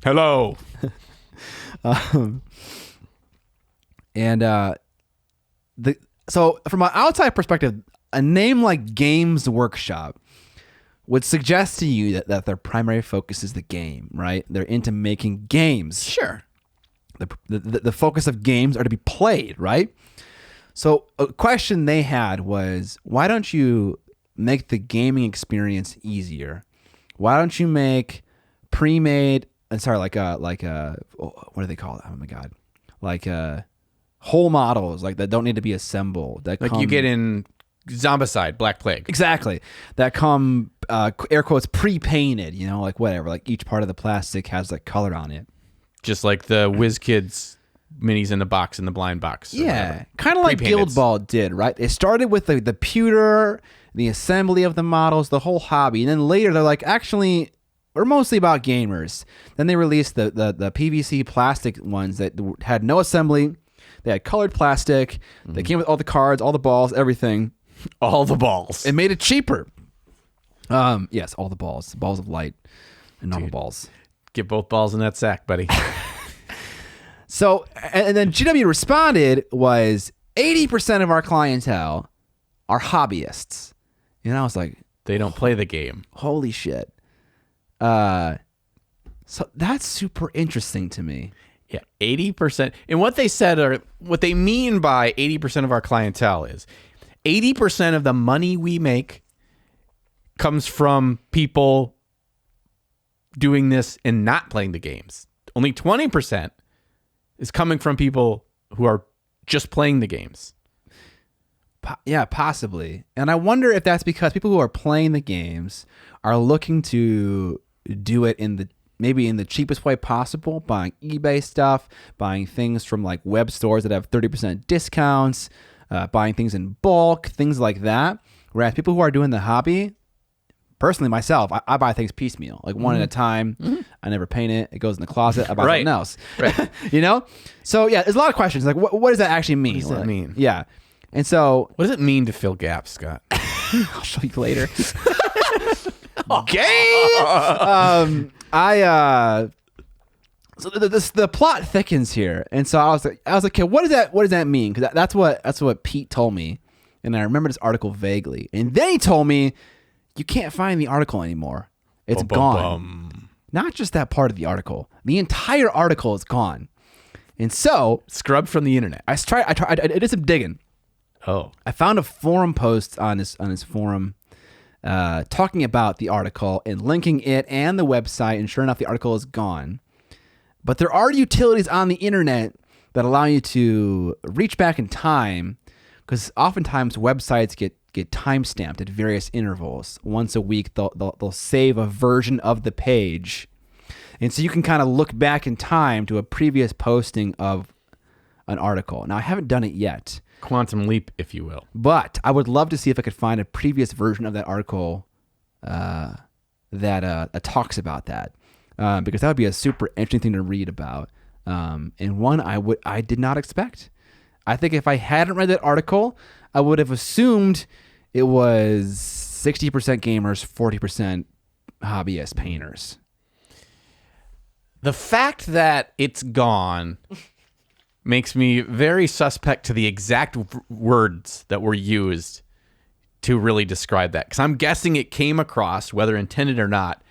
[SPEAKER 2] Hello.
[SPEAKER 1] So from an outside perspective, a name like Games Workshop would suggest to you that their primary focus is the game, right? They're into making games.
[SPEAKER 2] Sure.
[SPEAKER 1] The focus of games are to be played, right? So a question they had was, why don't you make the gaming experience easier? Why don't you make pre-made, what do they call it? Oh my God. Like whole models like that don't need to be assembled. That
[SPEAKER 2] like you get in Zombicide, Black Plague.
[SPEAKER 1] Exactly. That come, air quotes, pre-painted, like whatever. Like each part of the plastic has like color on it.
[SPEAKER 2] Just like the WizKids minis in the box, in the blind box.
[SPEAKER 1] Yeah. Kind of like Guild Ball did, right? It started with the pewter, the assembly of the models, the whole hobby. And then later they're like, actually, we're mostly about gamers. Then they released the PVC plastic ones that had no assembly. They had colored plastic. They came with all the cards, all the balls, everything.
[SPEAKER 2] All the balls.
[SPEAKER 1] It made it cheaper. Yes, all the balls. The balls of light and normal balls.
[SPEAKER 2] Get both balls in that sack, buddy.
[SPEAKER 1] So, and then GW responded was 80% of our clientele are hobbyists. And I was like,
[SPEAKER 2] they don't play the game.
[SPEAKER 1] Holy shit. So that's super interesting to me.
[SPEAKER 2] Yeah, 80%. And what they said, or what they mean by 80% of our clientele is 80% of the money we make comes from people doing this and not playing the games. Only 20% is coming from people who are just playing the games.
[SPEAKER 1] Yeah, possibly. And I wonder if that's because people who are playing the games are looking to do it maybe in the cheapest way possible, buying eBay stuff, buying things from like web stores that have 30% discounts, buying things in bulk, things like that. Whereas people who are doing the hobby, personally myself, I buy things piecemeal, like one at a time. Mm-hmm. I never paint it. It goes in the closet. I buy something else. Right. So yeah, there's a lot of questions. Like what does that actually mean?
[SPEAKER 2] What does that mean?
[SPEAKER 1] Yeah. And so
[SPEAKER 2] what does it mean to fill gaps, Scott?
[SPEAKER 1] I'll show you later.
[SPEAKER 2] Game.
[SPEAKER 1] So the plot thickens here, and so I was like, okay, what does that mean? Because that's what Pete told me, and I remember this article vaguely. And then he told me, you can't find the article anymore. It's gone. Not just that part of the article. The entire article is gone. And so
[SPEAKER 2] scrubbed from the internet.
[SPEAKER 1] I did some digging.
[SPEAKER 2] Oh,
[SPEAKER 1] I found a forum post on his forum. Talking about the article and linking it and the website, and sure enough, the article is gone. But there are utilities on the internet that allow you to reach back in time, because oftentimes websites get time-stamped at various intervals. Once a week, they'll save a version of the page, and so you can kind of look back in time to a previous posting of an article. Now, I haven't done it yet.
[SPEAKER 2] Quantum leap, if you will.
[SPEAKER 1] But I would love to see if I could find a previous version of that article that talks about that, because that would be a super interesting thing to read about, and one I did not expect. I think if I hadn't read that article, I would have assumed it was 60% gamers, 40% hobbyist painters.
[SPEAKER 2] the fact that it's gone makes me very suspect to the exact words that were used to really describe that. Because I'm guessing it came across, whether intended or not,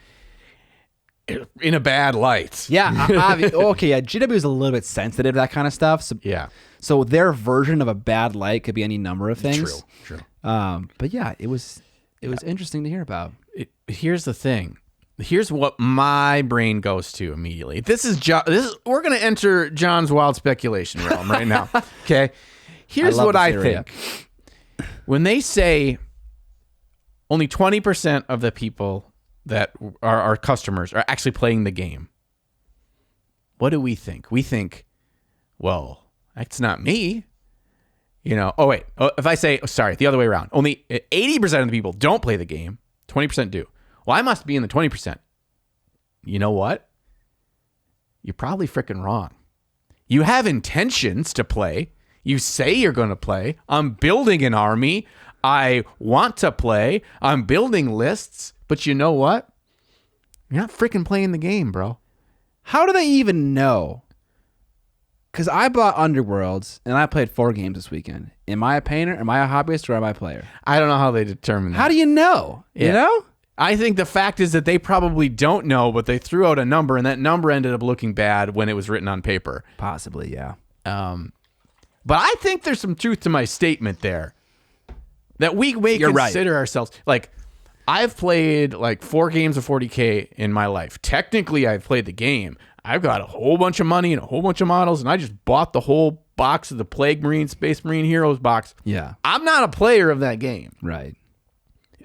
[SPEAKER 2] in a bad light.
[SPEAKER 1] Yeah. Okay. Yeah. GW is a little bit sensitive to that kind of stuff. So,
[SPEAKER 2] Yeah.
[SPEAKER 1] So their version of a bad light could be any number of things.
[SPEAKER 2] True.
[SPEAKER 1] But yeah, it was interesting to hear about.
[SPEAKER 2] Here's the thing. Here's what my brain goes to immediately. We're going to enter John's wild speculation realm right now. Okay. Here's what I think. When they say only 20% of the people that are our customers are actually playing the game, what do we think? We think, well, that's not me. Oh, wait. If I say, the other way around, only 80% of the people don't play the game, 20% do. Well, I must be in the 20%. You know what? You're probably freaking wrong. You have intentions to play. You say you're going to play. I'm building an army. I want to play. I'm building lists. But you know what? You're not freaking playing the game, bro.
[SPEAKER 1] How do they even know? Because I bought Underworlds, and I played 4 games this weekend. Am I a painter? Am I a hobbyist? Or am I a player?
[SPEAKER 2] I don't know how they determine that.
[SPEAKER 1] How do you know?
[SPEAKER 2] Yeah.
[SPEAKER 1] You know?
[SPEAKER 2] I think the fact is that they probably don't know, but they threw out a number, and that number ended up looking bad when it was written on paper.
[SPEAKER 1] Possibly, yeah.
[SPEAKER 2] But I think there's some truth to my statement there. That we may consider ourselves... Like, I've played, 4 games of 40K in my life. Technically, I've played the game. I've got a whole bunch of money and a whole bunch of models, and I just bought the whole box of the Plague Marine, Space Marine Heroes box.
[SPEAKER 1] Yeah.
[SPEAKER 2] I'm not a player of that game.
[SPEAKER 1] Right.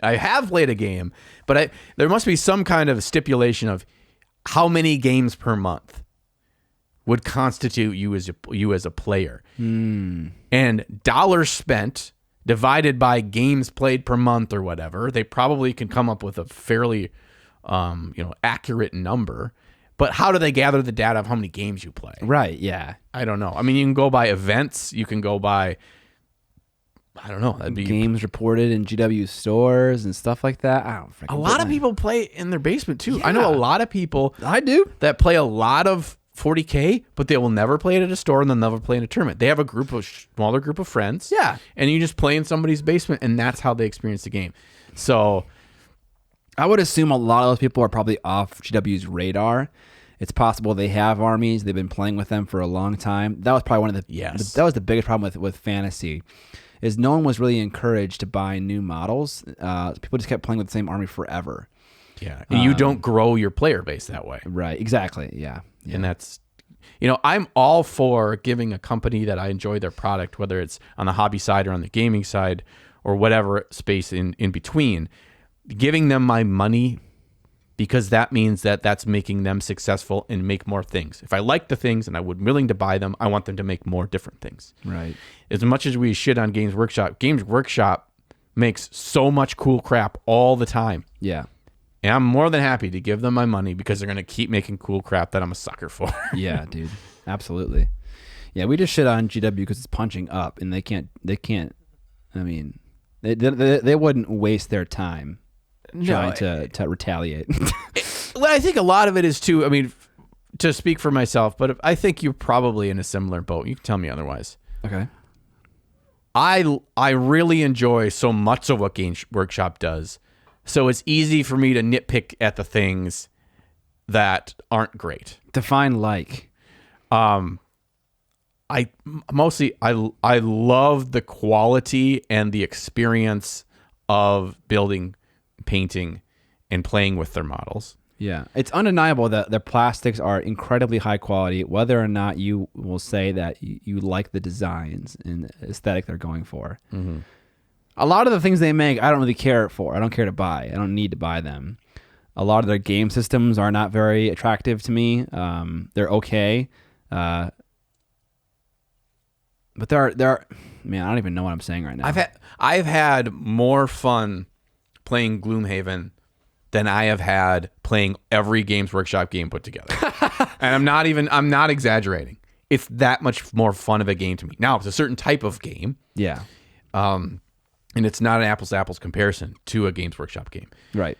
[SPEAKER 2] I have played a game, but there must be some kind of stipulation of how many games per month would constitute you as a player. And dollars spent divided by games played per month or whatever, they probably can come up with a fairly accurate number. But how do they gather the data of how many games you play?
[SPEAKER 1] Right, yeah.
[SPEAKER 2] I don't know. I mean, you can go by events. You can go by, I don't know. That'd be
[SPEAKER 1] games reported in GW stores and stuff like that. I don't freaking
[SPEAKER 2] A lot of people play in their basement, too.
[SPEAKER 1] Yeah.
[SPEAKER 2] I know a lot of people
[SPEAKER 1] I do
[SPEAKER 2] that play a lot of 40K, but they will never play it at a store and they'll never play in a tournament. They have a smaller group of friends.
[SPEAKER 1] Yeah.
[SPEAKER 2] And you just play in somebody's basement, and that's how they experience the game. So
[SPEAKER 1] I would assume a lot of those people are probably off GW's radar. It's possible they have armies. They've been playing with them for a long time. That was probably one of the that was the biggest problem with fantasy, is no one was really encouraged to buy new models. People just kept playing with the same army forever.
[SPEAKER 2] Yeah, and you don't grow your player base that way.
[SPEAKER 1] Right, exactly, yeah.
[SPEAKER 2] And that's, I'm all for giving a company that I enjoy their product, whether it's on the hobby side or on the gaming side or whatever space in between, giving them my money, because that means that that's making them successful and make more things. If I like the things and I would willing to buy them, I want them to make more different things.
[SPEAKER 1] Right.
[SPEAKER 2] As much as we shit on Games Workshop makes so much cool crap all the time.
[SPEAKER 1] Yeah.
[SPEAKER 2] And I'm more than happy to give them my money because they're going to keep making cool crap that I'm a sucker for.
[SPEAKER 1] Yeah, dude. Absolutely. Yeah, we just shit on GW because it's punching up, and they can't, I mean, they wouldn't waste their time trying to retaliate.
[SPEAKER 2] Well, I think a lot of it is too, I mean, to speak for myself, but I think you're probably in a similar boat. You can tell me otherwise.
[SPEAKER 1] Okay.
[SPEAKER 2] I really enjoy so much of what Games Workshop does. So it's easy for me to nitpick at the things that aren't great.
[SPEAKER 1] Define like.
[SPEAKER 2] I love the quality and the experience of building, painting, and playing with their models.
[SPEAKER 1] Yeah, it's undeniable that their plastics are incredibly high quality, whether or not you will say that you like the designs and aesthetic they're going for. Mm-hmm. A lot of the things they make, I don't really care for. I don't care to buy. I don't need to buy them. A lot of their game systems are not very attractive to me. They're okay. But they're man, I don't even know what I'm saying right now.
[SPEAKER 2] I've had more fun playing Gloomhaven than I have had playing every Games Workshop game put together. And I'm not exaggerating. It's that much more fun of a game to me. Now, it's a certain type of game.
[SPEAKER 1] Yeah.
[SPEAKER 2] And it's not an apples to apples comparison to a Games Workshop game.
[SPEAKER 1] Right.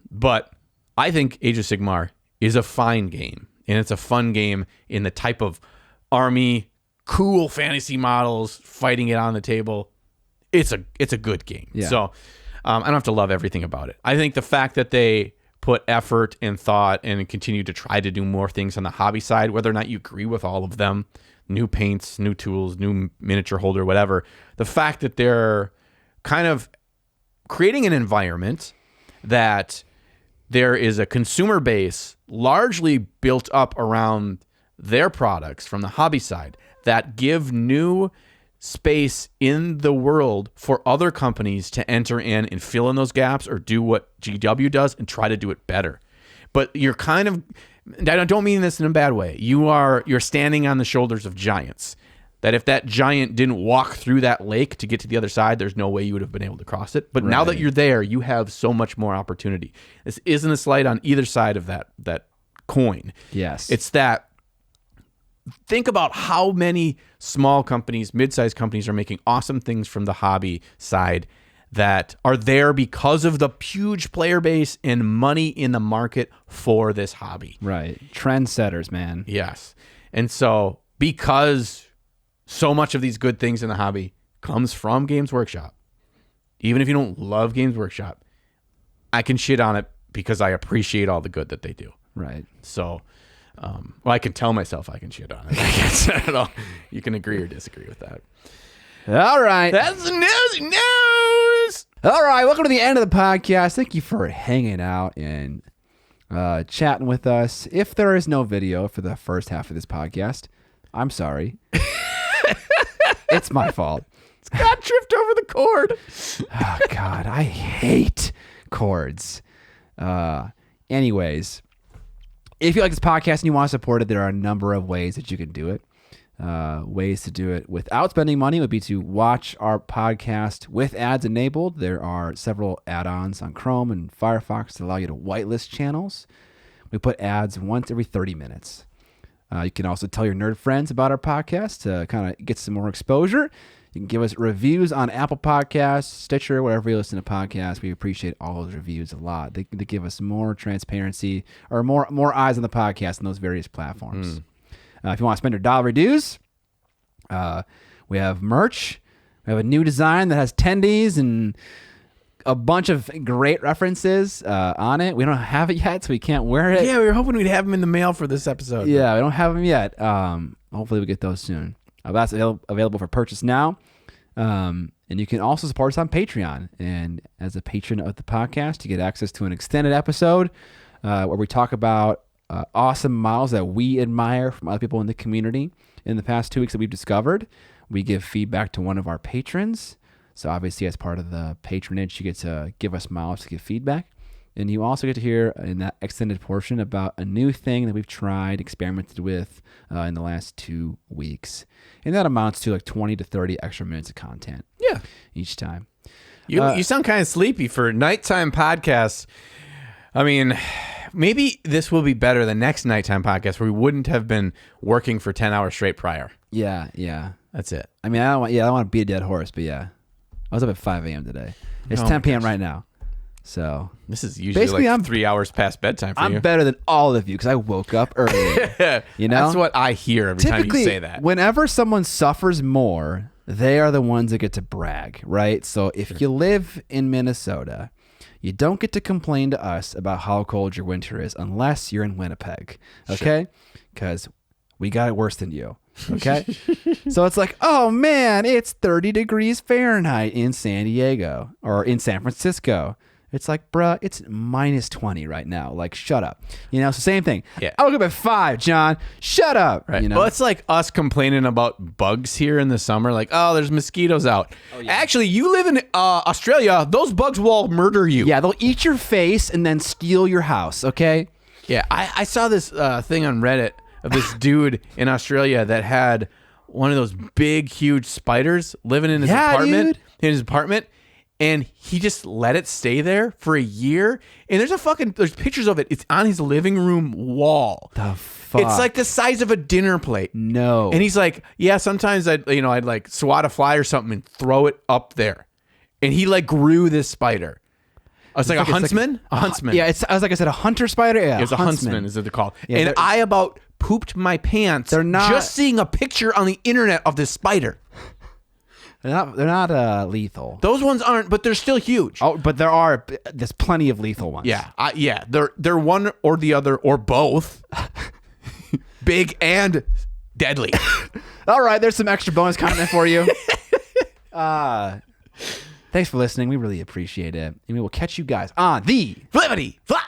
[SPEAKER 2] But I think Age of Sigmar is a fine game. and it's a fun game in the type of army, cool fantasy models, fighting it on the table. It's a good game.
[SPEAKER 1] Yeah.
[SPEAKER 2] So I don't have to love everything about it. I think the fact that they put effort and thought and continue to try to do more things on the hobby side, whether or not you agree with all of them, new paints, new tools, new miniature holder, whatever, the fact that they're kind of creating an environment that there is a consumer base largely built up around their products from the hobby side that give new space in the world for other companies to enter in and fill in those gaps or do what GW does and try to do it better. But you're kind of, I don't mean this in a bad way. You're standing on the shoulders of giants. That if that giant didn't walk through that lake to get to the other side, there's no way you would have been able to cross it. But now that you're there, you have so much more opportunity. This isn't a slight on either side of that coin.
[SPEAKER 1] Yes.
[SPEAKER 2] It's that, think about how many small companies, mid-sized companies are making awesome things from the hobby side that are there because of the huge player base and money in the market for this hobby.
[SPEAKER 1] Right. Trendsetters, man.
[SPEAKER 2] Yes. And so because so much of these good things in the hobby comes from Games Workshop, even if you don't love Games Workshop, I can shit on it because I appreciate all the good that they do.
[SPEAKER 1] Right.
[SPEAKER 2] So, well, I can tell myself I can shit on it. I guess I don't know. You can agree or disagree with that.
[SPEAKER 1] All right.
[SPEAKER 2] That's the news.
[SPEAKER 1] All right. Welcome to the end of the podcast. Thank you for hanging out and chatting with us. If there is no video for the first half of this podcast, I'm sorry. It's my fault.
[SPEAKER 2] Scott tripped over the cord.
[SPEAKER 1] Oh, God. I hate cords. Anyways, if you like this podcast and you want to support it, there are a number of ways that you can do it. Ways to do it without spending money would be to watch our podcast with ads enabled. There are several add-ons on Chrome and Firefox that allow you to whitelist channels. We put ads once every 30 minutes. You can also tell your nerd friends about our podcast to kind of get some more exposure. You can give us reviews on Apple Podcasts, Stitcher, wherever you listen to podcasts. We appreciate all those reviews a lot. They give us more transparency or more eyes on the podcast on those various platforms. If you want to spend your dollar dues, we have merch. We have a new design that has tendies and a bunch of great references on it. We don't have it yet, so we can't wear it.
[SPEAKER 2] Yeah, we were hoping we'd have them in the mail for this episode.
[SPEAKER 1] Yeah, we don't have them yet. Hopefully we get those soon. That's available for purchase now. And you can also support us on Patreon. And as a patron of the podcast, you get access to an extended episode where we talk about awesome models that we admire from other people in the community. In the past 2 weeks that we've discovered, we give feedback to one of our patrons. So obviously, as part of the patronage, you get to give us models to give feedback. And you also get to hear in that extended portion about a new thing that we've tried, experimented with in the last 2 weeks. And that amounts to like 20 to 30 extra minutes of content.
[SPEAKER 2] Yeah.
[SPEAKER 1] Each time.
[SPEAKER 2] You sound kind of sleepy for nighttime podcasts. I mean, maybe this will be better than next nighttime podcast where we wouldn't have been working for 10 hours straight prior.
[SPEAKER 1] Yeah.
[SPEAKER 2] That's it.
[SPEAKER 1] I mean, I don't want to beat a dead horse, but yeah. I was up at 5 a.m. today. It's 10 p.m. right now. So
[SPEAKER 2] this is usually
[SPEAKER 1] basically
[SPEAKER 2] like 3 hours past bedtime for you.
[SPEAKER 1] I'm better than all of you because I woke up early. You know?
[SPEAKER 2] That's what I hear every time you say that.
[SPEAKER 1] Whenever someone suffers more, they are the ones that get to brag, right? So if you live in Minnesota, you don't get to complain to us about how cold your winter is unless you're in Winnipeg, okay? Because we got it worse than you. Okay. So it's like, oh man, it's 30 degrees Fahrenheit in San Diego or in San Francisco. It's like, bruh, it's minus 20 right now. Like, shut up. You know, so same thing.
[SPEAKER 2] Yeah.
[SPEAKER 1] I woke up at 5, John. Shut up.
[SPEAKER 2] Right.
[SPEAKER 1] You know?
[SPEAKER 2] Well, it's like us complaining about bugs here in the summer. Like, oh, there's mosquitoes out. Oh, yeah. Actually, you live in Australia. Those bugs will murder you.
[SPEAKER 1] Yeah, they'll eat your face and then steal your house, okay?
[SPEAKER 2] Yeah, I saw this thing on Reddit of this dude in Australia that had one of those big, huge spiders living in his apartment.
[SPEAKER 1] Dude.
[SPEAKER 2] In his apartment. And he just let it stay there for a year. And there's pictures of it. It's on his living room wall.
[SPEAKER 1] The fuck?
[SPEAKER 2] It's like the size of a dinner plate.
[SPEAKER 1] No.
[SPEAKER 2] And he's like, yeah, sometimes I'd like swat a fly or something and throw it up there. And he like grew this spider. It's like a huntsman? A huntsman.
[SPEAKER 1] Yeah, I was like I said, a hunter spider? Yeah,
[SPEAKER 2] It's a huntsman, is what they're called.
[SPEAKER 1] Yeah,
[SPEAKER 2] and I about pooped my pants just seeing a picture on the internet of this spider.
[SPEAKER 1] They're not lethal.
[SPEAKER 2] Those ones aren't, but they're still huge.
[SPEAKER 1] Oh, but there's plenty of lethal ones.
[SPEAKER 2] Yeah. They're one or the other or both. Big and deadly.
[SPEAKER 1] All right, there's some extra bonus content for you. Thanks for listening. We really appreciate it. And we will catch you guys on the
[SPEAKER 2] Flippity Flop.